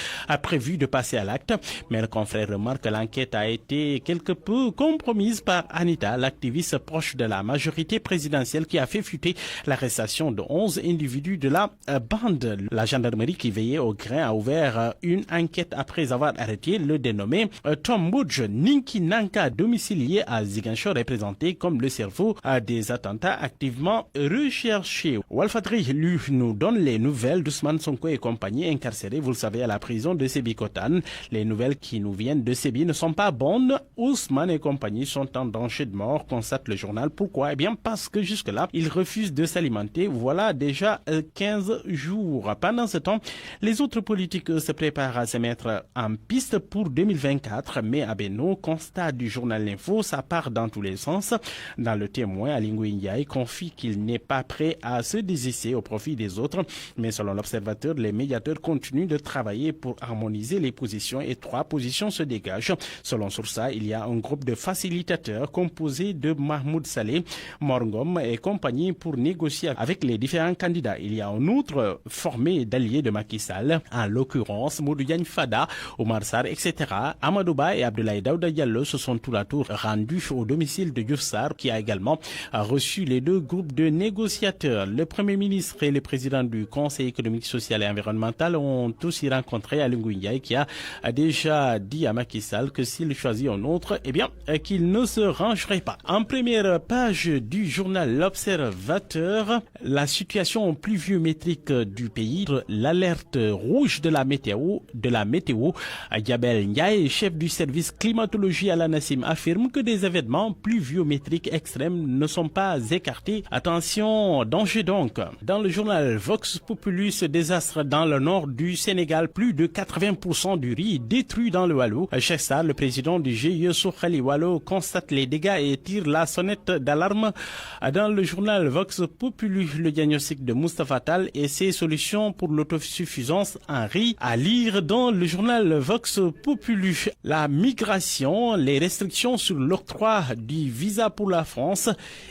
[SPEAKER 2] prévu de passer à l'acte. Mais le confrère remarque que l'enquête a été quelque peu compromise par Anita, l'activiste proche de la majorité présidentielle qui a fait fuiter l'arrestation de 11 individus de la bande. La gendarmerie qui veillait au grain a ouvert une enquête après avoir arrêté le dénommé Tom Mudge Ninki Nanka, domicilié à Ziguinchor, représenté comme le cerveau des attentats activement recherchés. Walfadri, lui, nous donne les nouvelles d'Ousmane Sonko et compagnie incarcérés, vous le savez, à la prison de Sébikotane. Les nouvelles qui nous viennent de Sébi ne sont pas bonnes. Ousmane et compagnie sont en danger de mort, constate le journal. Pourquoi? Eh bien, parce que jusque-là, ils refusent de s'alimenter. Voilà déjà 15 jours. Pendant ce temps, les autres politiques se préparent à se mettre en piste pour 2024. Mais à Beno, constat du journal L'Info, ça part dans tous les sens. Dans le Témoin, Alingui Ndiaye confie qu'il n'est pas prêt à se désisser au profit des autres. Mais selon l'Observateur, les médiateurs continuent de travailler pour harmoniser les positions et 3 positions se dégagent. Selon Sourça, il y a un groupe de facilitateurs composé de Mahmoud Saleh, Morgom et compagnie pour négocier avec les différents candidats. Il y a un autre formé d'alliés de Macky Sall, en l'occurrence Modou Diagne Fada, Omar Sarr, etc. Amadouba et Abdoulaye Daouda Diallo se sont tout à tour rendus au domicile de Diouf Sarr, qui a également reçu les 2 groupes de négociateurs. Le Premier ministre et le président du Conseil économique, social et environnemental ont aussi rencontré Alingui Ndiaye, qui a déjà dit à Macky Sall que s'il choisit un autre, eh bien, qu'il ne se rangerait pas. En première page du journal L'Observateur, la situation pluviométrique du pays, l'alerte rouge de la météo. Diabel Ndiaye, chef du service climatologie à la Nassim, affirme que des événements pluviométriques extrêmes ne sont pas écartés. Attention, danger donc. Dans le journal Vox Populi, ce désastre dans le nord du Sénégal, plus de 80% du riz détruit dans le Waalo. Cheikh Sarr, le président du GIE Sokhali Waalo, constate les dégâts et tire la sonnette d'alarme. Dans le journal Vox Populi, le diagnostic de Moustapha Tall et ses solutions pour l'autosuffisance en riz. À lire dans le journal Vox Populi, la migration, les restrictions sur l'octroi du visa pour la France,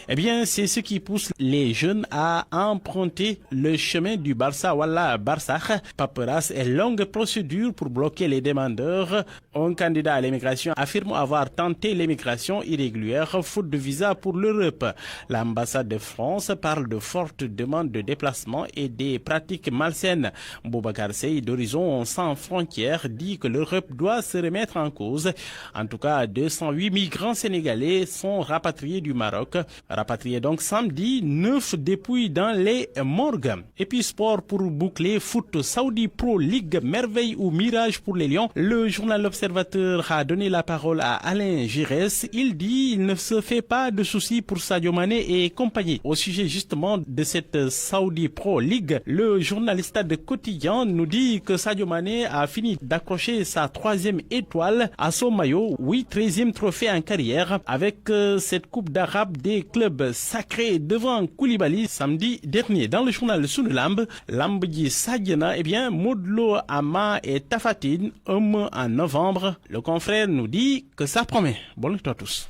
[SPEAKER 2] eh bien, c'est ce qui pousse les jeunes à emprunter le chemin du Barça Walla Barsakh. Paperasse et longue procédure pour bloquer les demandeurs. Un candidat à l'immigration affirme avoir tenté l'immigration irrégulière faute de visa pour l'Europe. L'ambassade de France parle de fortes demandes de déplacement et des pratiques malsaines. Boubacar Seye d'Horizon Sans Frontières dit que l'Europe doit se remettre en cause. En tout cas, 208 migrants sénégalais sont rapatriés du Maroc. Rapatriés donc samedi, 9 dépouilles dans les morgues. Et puis sport pour boucler, foot Saudi Pro League, merveille ou mirage pour les Lions. Le journal L'Observateur a donné la parole à Alain Giresse. Il dit il ne se fait pas de soucis pour Sadio Mané et compagnie. Au sujet justement de cette Saudi Pro League, le journaliste de Quotidien nous dit que Sadio Mané a fini d'accrocher sa 3e étoile à son maillot. Oui, 13e trophée en carrière avec cette Coupe d'Arabe des clubs sacrés devant Koulibaly samedi dernier. Dans le journal Sunu Lamb ji Sadjana, eh bien, Modlo Ama et Tafatine, en novembre. Le confrère nous dit que ça promet. Bonne nuit à tous.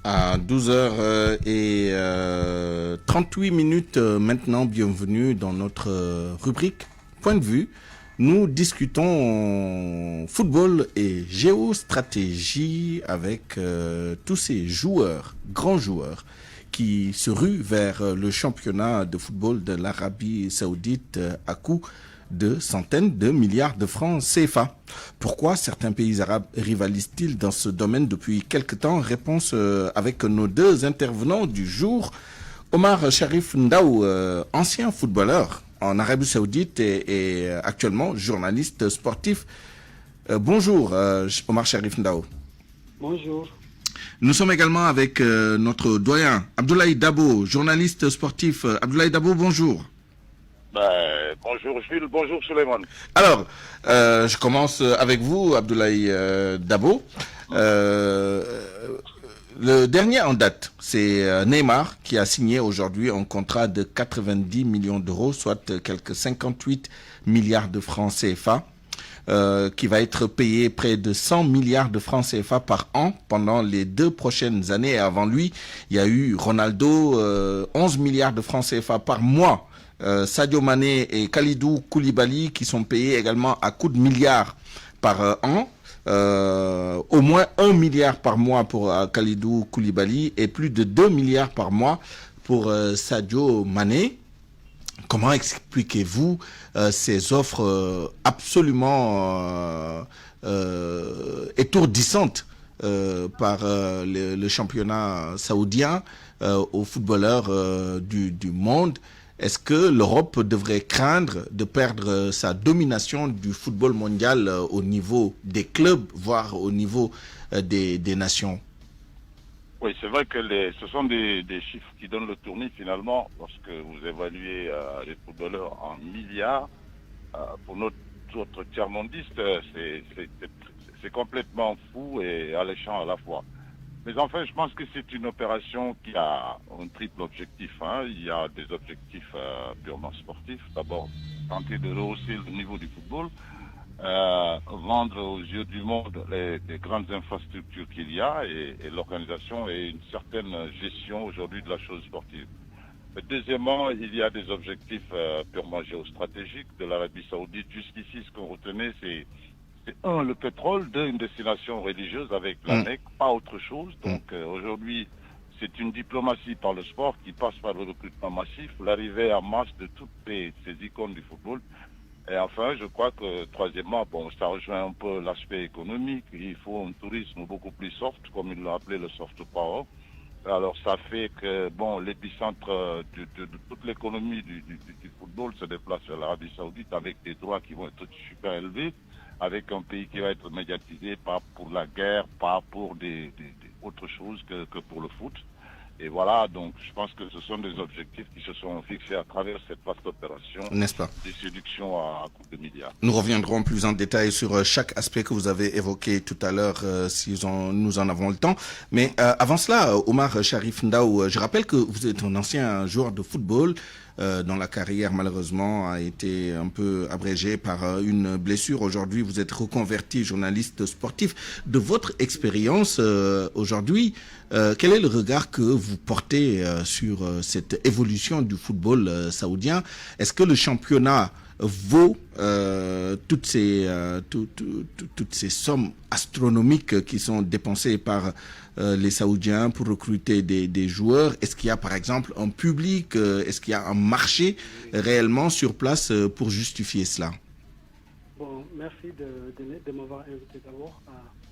[SPEAKER 1] À 12h38 maintenant, bienvenue dans notre rubrique Point de vue. Nous discutons football et géostratégie avec tous ces joueurs, grands joueurs, qui se ruent vers le championnat de football de l'Arabie Saoudite à coût de centaines de milliards de francs CFA. Pourquoi certains pays arabes rivalisent-ils dans ce domaine depuis quelque temps? Réponse avec nos 2 intervenants du jour. Omar Sharif Ndaw, ancien footballeur en Arabie Saoudite et actuellement journaliste sportif. Bonjour Omar Sharif Ndaw.
[SPEAKER 22] Bonjour.
[SPEAKER 1] Nous sommes également avec notre doyen Abdoulaye Dabo, journaliste sportif. Abdoulaye Dabo, bonjour.
[SPEAKER 3] Bonjour Jules, bonjour Suleiman.
[SPEAKER 1] Alors, je commence avec vous, Abdoulaye Dabo. Le dernier en date, c'est Neymar qui a signé aujourd'hui un contrat de 90 millions d'euros, soit quelques 58 milliards de francs CFA, qui va être payé près de 100 milliards de francs CFA par an pendant les 2 prochaines années. Et avant lui, il y a eu Ronaldo, 11 milliards de francs CFA par mois. Sadio Mané et Kalidou Koulibaly qui sont payés également à coups de milliards par an. Au moins 1 milliard par mois pour Kalidou Koulibaly et plus de 2 milliards par mois pour Sadio Mané. Comment expliquez-vous ces offres absolument étourdissantes par le championnat saoudien aux footballeurs du monde? Est-ce que l'Europe devrait craindre de perdre sa domination du football mondial au niveau des clubs, voire au niveau des nations?
[SPEAKER 3] Oui, c'est vrai que ce sont des chiffres qui donnent le tournis finalement, lorsque vous évaluez les footballeurs en milliards. Pour notre tiers-mondiste, c'est complètement fou et alléchant à la fois. Mais enfin, je pense que c'est une opération qui a un triple objectif. Il y a des objectifs purement sportifs. D'abord, tenter de rehausser le niveau du football, vendre aux yeux du monde les grandes infrastructures qu'il y a et l'organisation et une certaine gestion aujourd'hui de la chose sportive. Mais deuxièmement, il y a des objectifs purement géostratégiques de l'Arabie Saoudite. Jusqu'ici, ce qu'on retenait, c'est un, le pétrole, deux, une destination religieuse avec la Mecque, pas autre chose. Donc aujourd'hui, c'est une diplomatie par le sport qui passe par le recrutement massif, l'arrivée en masse de toutes ces icônes du football. Et enfin, je crois que troisièmement, ça rejoint un peu l'aspect économique. Il faut un tourisme beaucoup plus soft, comme il l'a appelé le soft power. Alors ça fait que l'épicentre de toute l'économie du football se déplace vers l'Arabie Saoudite avec des droits qui vont être super élevés, avec un pays qui va être médiatisé pas pour la guerre, pas pour des autres choses que pour le foot. Et voilà, donc je pense que ce sont des objectifs qui se sont fixés à travers cette vaste opération,
[SPEAKER 1] n'est-ce pas,
[SPEAKER 3] de séduction à coups de milliards.
[SPEAKER 1] Nous reviendrons plus en détail sur chaque aspect que vous avez évoqué tout à l'heure, si nous en avons le temps. Mais avant cela, Omar Sharif Ndao, je rappelle que vous êtes un ancien joueur de football, dont la carrière malheureusement a été un peu abrégée par une blessure. Aujourd'hui, vous êtes reconverti journaliste sportif. De votre expérience aujourd'hui, quel est le regard que vous portez sur cette évolution du football saoudien? Est-ce que le championnat vaut toutes ces sommes astronomiques qui sont dépensées par les Saoudiens pour recruter des joueurs? Est-ce qu'il y a par exemple un public? Est-ce qu'il y a un marché réellement sur place pour justifier cela?
[SPEAKER 4] Bon, merci de m'avoir invité d'abord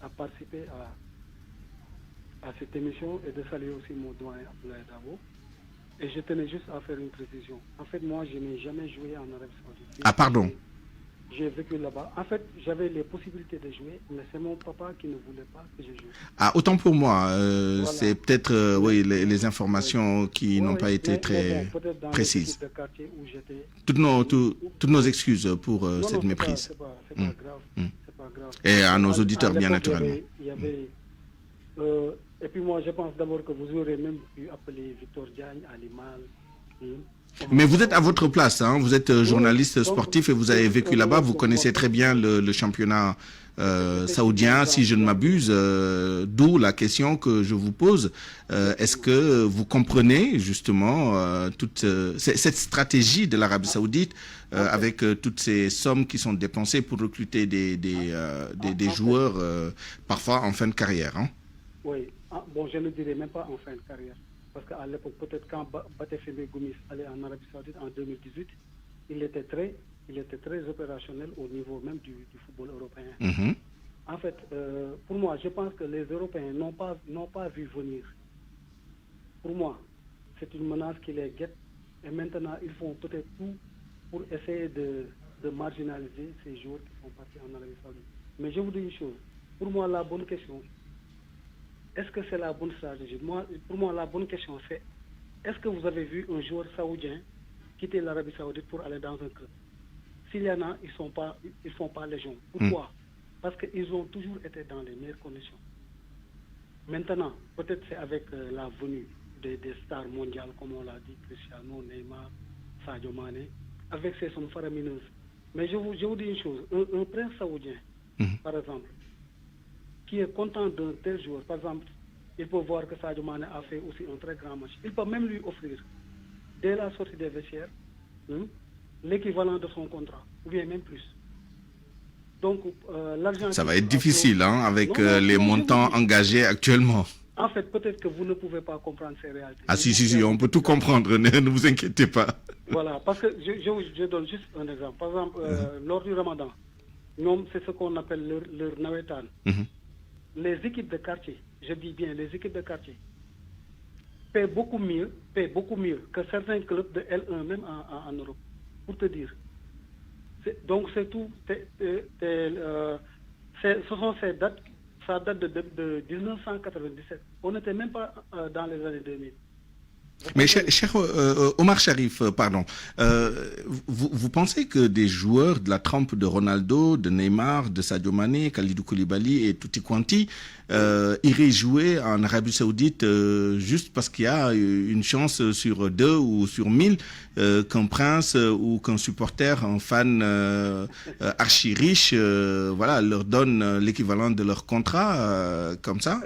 [SPEAKER 4] à participer à cette émission et de saluer aussi mon doyen Abdoulaye Dabo. Et je tenais juste à faire une précision. En fait, moi, je n'ai jamais joué en Arabie Saoudite.
[SPEAKER 1] Ah, pardon.
[SPEAKER 4] J'ai vécu là-bas. En fait, j'avais les possibilités de jouer, mais c'est mon papa qui ne voulait pas que je joue.
[SPEAKER 1] Ah, autant pour moi. Voilà. C'est peut-être les informations qui n'ont pas été très précises. Toutes nos excuses pour cette méprise.
[SPEAKER 4] C'est pas grave. C'est pas grave.
[SPEAKER 1] Et à nos auditeurs, bien naturellement.
[SPEAKER 4] Il y avait et puis moi, je pense d'abord que vous aurez même pu appeler Victor Diagne, Alimal.
[SPEAKER 1] Mais vous êtes à votre place, hein? Vous êtes journaliste sportif et vous avez vécu là-bas. Vous connaissez très bien le championnat saoudien, si je ne m'abuse. D'où la question que je vous pose. Est-ce que vous comprenez justement toute cette stratégie de l'Arabie Saoudite avec toutes ces sommes qui sont dépensées pour recruter des joueurs parfois en fin de carrière, hein?
[SPEAKER 4] Oui. Bon, je ne dirais même pas en fin de carrière. Parce qu'à l'époque, peut-être quand Batefeme Gomis allait en Arabie Saoudite en 2018, il était très opérationnel au niveau même du football européen.
[SPEAKER 1] Mm-hmm.
[SPEAKER 4] En fait, pour moi, je pense que les Européens n'ont pas vu venir. Pour moi, c'est une menace qui les guette. Et maintenant, ils font peut-être tout pour essayer de marginaliser ces joueurs qui sont partis en Arabie Saoudite. Mais je vous dis une chose. Pour moi, la bonne question, est-ce que c'est la bonne stratégie? Pour moi, la bonne question, c'est est-ce que vous avez vu un joueur saoudien quitter l'Arabie Saoudite pour aller dans un club. S'il y en a, ils font pas légion. Pourquoi? Parce qu'ils ont toujours été dans les meilleures conditions. Maintenant, peut-être c'est avec la venue des stars mondiales, comme on l'a dit, Cristiano, Neymar, Sadio Mané, avec ces sommes faramineuses. Mais je vous dis une chose, un prince saoudien, par exemple, qui est content d'un tel joueur, par exemple, il peut voir que Sadio Mané a fait aussi un très grand match. Il peut même lui offrir, dès la sortie des vestiaires, l'équivalent de son contrat, ou bien même plus. Donc, l'argent...
[SPEAKER 1] Ça va être difficile, avec les montants engagés actuellement.
[SPEAKER 4] En fait, peut-être que vous ne pouvez pas comprendre ces réalités.
[SPEAKER 1] Ah si, on peut tout comprendre, ne vous inquiétez pas.
[SPEAKER 4] Voilà, parce que je donne juste un exemple. Par exemple, lors du Ramadan, c'est ce qu'on appelle leur nawetan. Les équipes de quartier, je dis bien les équipes de quartier, paient beaucoup mieux que certains clubs de L1 même en Europe, pour te dire. Donc c'est tout. Ce sont ces dates, ça date de 1997. On n'était même pas dans les années 2000.
[SPEAKER 1] Mais cher Omar Sharif, pardon, vous pensez que des joueurs de la trempe de Ronaldo, de Neymar, de Sadio Mané, Kalidou Koulibaly et Tutti Quanti iraient jouer en Arabie Saoudite juste parce qu'il y a une chance sur 2 ou sur 1000 qu'un prince ou qu'un supporter, un fan archi riche, leur donne l'équivalent de leur contrat comme ça?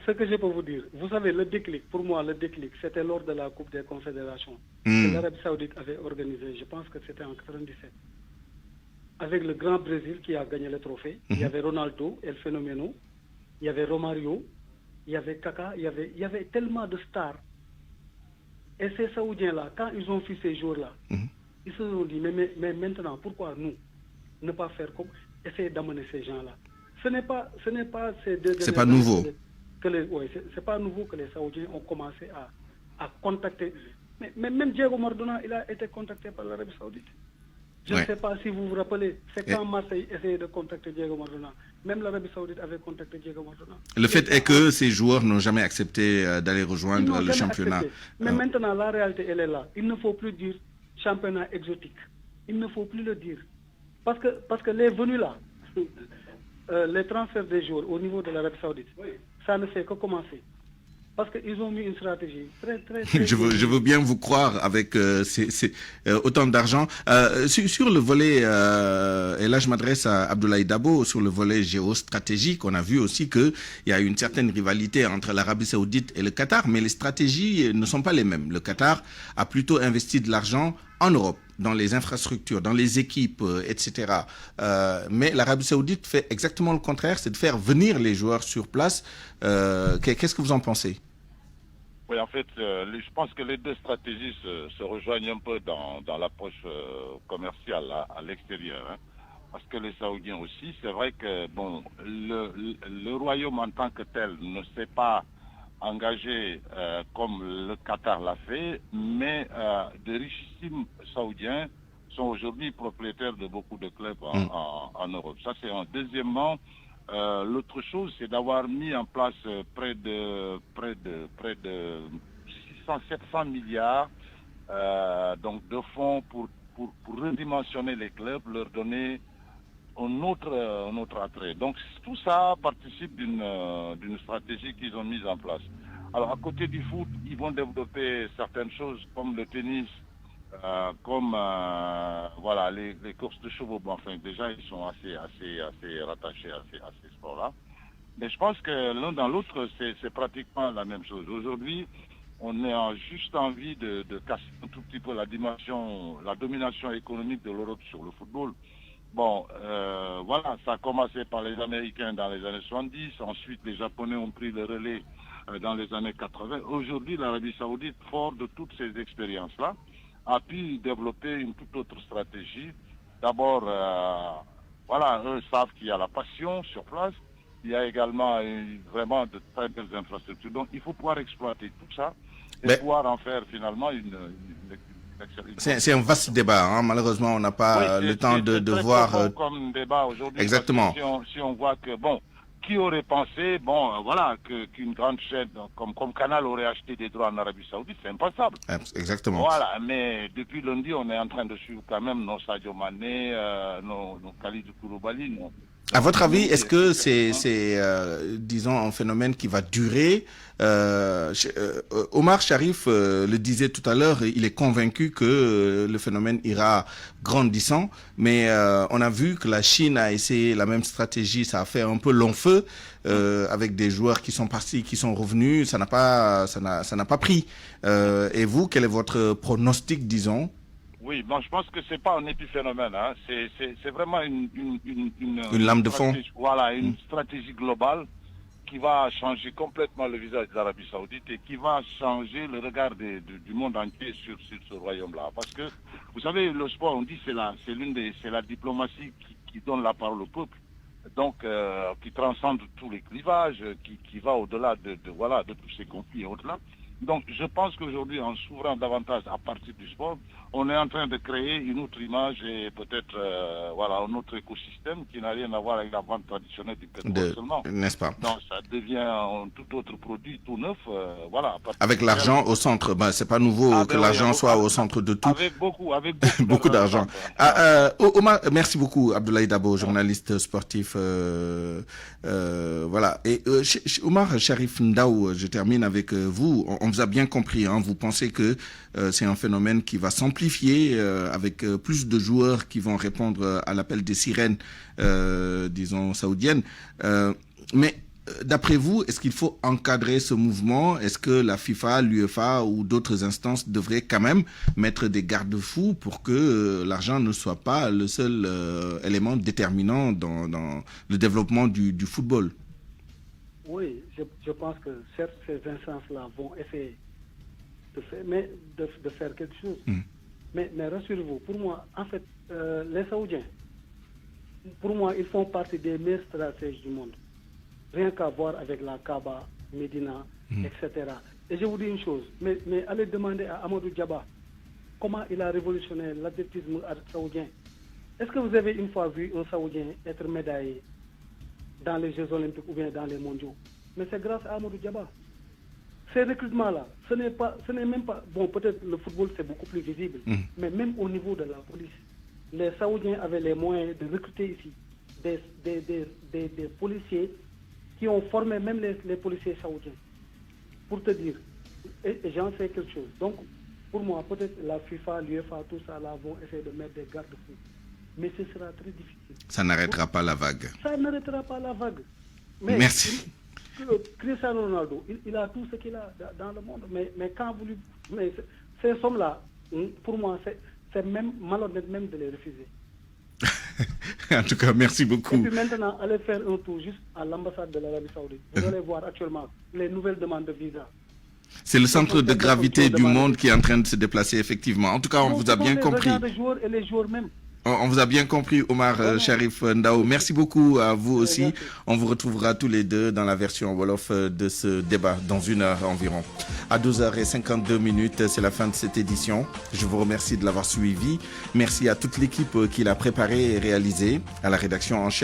[SPEAKER 4] Ce que je peux vous dire, vous savez, le déclic, pour moi, c'était lors de la Coupe des Confédérations que l'Arabie Saoudite avait organisé, je pense que c'était en 97. Avec le Grand Brésil qui a gagné le trophée, il y avait Ronaldo, El Fenomeno, il y avait Romario, il y avait Kaka, il y avait tellement de stars. Et ces Saoudiens-là, quand ils ont vu ces jours-là, ils se sont dit, mais maintenant, pourquoi nous ne pas faire comme, essayer d'amener ces gens-là? Ce n'est pas ces deux...
[SPEAKER 1] C'est pas nouveau.
[SPEAKER 4] C'est pas nouveau que les Saoudiens ont commencé à contacter. Mais même Diego Maradona, il a été contacté par l'Arabie Saoudite. Je ne sais pas si vous vous rappelez, c'est quand Marseille essayait de contacter Diego Maradona. Même l'Arabie Saoudite avait contacté Diego Maradona.
[SPEAKER 1] Le fait est que ces joueurs n'ont jamais accepté d'aller rejoindre le championnat.
[SPEAKER 4] Mais maintenant, la réalité, elle est là. Il ne faut plus dire championnat exotique. Il ne faut plus le dire. Parce que les venus là, les transferts des joueurs au niveau de l'Arabie Saoudite, ça ne fait que commencer. Parce qu'ils ont mis une stratégie très
[SPEAKER 1] je veux bien vous croire avec autant d'argent. Sur le volet, et là je m'adresse à Abdoulaye Dabo, sur le volet géostratégique, on a vu aussi qu'il y a une certaine rivalité entre l'Arabie Saoudite et le Qatar, mais les stratégies ne sont pas les mêmes. Le Qatar a plutôt investi de l'argent en Europe, dans les infrastructures, dans les équipes, etc. Mais l'Arabie Saoudite fait exactement le contraire, c'est de faire venir les joueurs sur place. Qu'est-ce que vous en pensez?
[SPEAKER 3] Oui, en fait, je pense que les deux stratégies se rejoignent un peu dans l'approche commerciale à l'extérieur. Parce que les Saoudiens aussi, c'est vrai que le royaume en tant que tel ne s'est pas engagé comme le Qatar l'a fait, mais de richissimes Saoudiens sont aujourd'hui propriétaires de beaucoup de clubs en Europe. Ça, c'est un. Deuxièmement, l'autre chose, c'est d'avoir mis en place près de 600-700 milliards donc de fonds pour redimensionner les clubs, leur donner un autre attrait. Donc tout ça participe d'une stratégie qu'ils ont mise en place. Alors à côté du foot, ils vont développer certaines choses comme le tennis, comme les courses de chevaux. Bon, enfin déjà ils sont assez rattachés à ces sports-là. Mais je pense que l'un dans l'autre c'est pratiquement la même chose. Aujourd'hui, on a juste envie de casser un tout petit peu la domination économique de l'Europe sur le football. Bon, ça a commencé par les Américains dans les années 70, ensuite les Japonais ont pris le relais dans les années 80. Aujourd'hui, l'Arabie Saoudite, fort de toutes ces expériences-là, a pu développer une toute autre stratégie. D'abord, eux savent qu'il y a la passion sur place, il y a également vraiment de très belles infrastructures. Donc, il faut pouvoir exploiter tout ça et pouvoir en faire finalement une
[SPEAKER 1] c'est un vaste débat, malheureusement on n'a pas le temps de voir...
[SPEAKER 3] comme débat aujourd'hui.
[SPEAKER 1] Exactement.
[SPEAKER 3] Si on voit que, qui aurait pensé, qu'une grande chaîne comme Canal aurait acheté des droits en Arabie Saoudite? C'est impensable.
[SPEAKER 1] Exactement.
[SPEAKER 3] Voilà, mais depuis lundi, on est en train de suivre quand même nos Sadio Mané, nos Khalidou Koulibaly.
[SPEAKER 1] À votre avis, est-ce que c'est disons, un phénomène qui va durer? Omar Sharif le disait tout à l'heure, il est convaincu que le phénomène ira grandissant, mais on a vu que la Chine a essayé la même stratégie, ça a fait un peu long feu, avec des joueurs qui sont partis, qui sont revenus, ça n'a pas pris. Et vous, quel est votre pronostic, disons?
[SPEAKER 3] Oui, je pense que c'est pas un épiphénomène, hein. C'est vraiment une
[SPEAKER 1] lame de fond.
[SPEAKER 3] Voilà, une stratégie globale qui va changer complètement le visage de l'Arabie Saoudite et qui va changer le regard du monde entier sur ce royaume-là. Parce que, vous savez, le sport, on dit, c'est la diplomatie qui donne la parole au peuple. Donc, qui transcende tous les clivages, qui va au-delà de tous ces conflits et au-delà. Donc, je pense qu'aujourd'hui, en s'ouvrant davantage à partir du sport, on est en train de créer une autre image et peut-être un autre écosystème qui n'a rien à voir avec la vente traditionnelle du pétrole seulement.
[SPEAKER 1] N'est-ce pas?
[SPEAKER 3] Donc, ça devient un tout autre produit, tout neuf.
[SPEAKER 1] Avec l'argent au centre. C'est pas nouveau que l'argent soit au centre de tout.
[SPEAKER 3] Avec
[SPEAKER 1] beaucoup d'argent. Omar, merci beaucoup, Abdoulaye Dabo, journaliste sportif. Voilà. Et Omar Sharif Ndao, je termine avec vous. On vous a bien compris. Hein, vous pensez que c'est un phénomène qui va s'amplifier avec plus de joueurs qui vont répondre à l'appel des sirènes, disons, saoudiennes. Mais d'après vous, est-ce qu'il faut encadrer ce mouvement? Est-ce que la FIFA, l'UEFA ou d'autres instances devraient quand même mettre des garde-fous pour que l'argent ne soit pas le seul élément déterminant dans le développement du football?
[SPEAKER 4] Oui, je pense que certes, ces instances-là vont essayer de faire quelque chose. Mais rassurez-vous, pour moi, en fait, les Saoudiens, pour moi, ils font partie des meilleurs stratèges du monde. Rien qu'à voir avec la Kaaba, Médina, etc. Et je vous dis une chose, mais allez demander à Amadou Diaba comment il a révolutionné l'athlétisme saoudien. Est-ce que vous avez une fois vu un Saoudien être médaillé dans les Jeux Olympiques ou bien dans les Mondiaux? Mais c'est grâce à Amadou Diaba. Ces recrutements-là, ce n'est même pas... Bon, peut-être le football, c'est beaucoup plus visible, mais même au niveau de la police, les Saoudiens avaient les moyens de recruter ici des policiers qui ont formé même les policiers saoudiens. Pour te dire, et j'en sais quelque chose. Donc, pour moi, peut-être la FIFA, l'UEFA, tout ça, là, vont essayer de mettre des garde-fous. Mais ce sera très difficile.
[SPEAKER 1] Ça n'arrêtera pas la vague.
[SPEAKER 4] Ça n'arrêtera pas la vague.
[SPEAKER 1] Mais merci.
[SPEAKER 4] Cristiano Ronaldo, il a tout ce qu'il a dans le monde. Mais quand vous lui... Mais ces sommes-là, pour moi, c'est même malhonnête même de les refuser.
[SPEAKER 1] En tout cas, merci beaucoup.
[SPEAKER 4] Et puis maintenant, allez faire un tour juste à l'ambassade de l'Arabie Saoudite. Vous allez voir actuellement les nouvelles demandes de visa.
[SPEAKER 1] C'est le centre de gravité du monde qui est en train de se déplacer, effectivement. En tout cas, on vous a bien compris.
[SPEAKER 4] Les joueurs et les joueurs même.
[SPEAKER 1] On vous a bien compris, Omar Sharif Ndao. Merci beaucoup à vous aussi. On vous retrouvera tous les deux dans la version Wolof de ce débat dans 1 heure environ. À 12h52, c'est la fin de cette édition. Je vous remercie de l'avoir suivi. Merci à toute l'équipe qui l'a préparé et réalisé, à la rédaction en chef.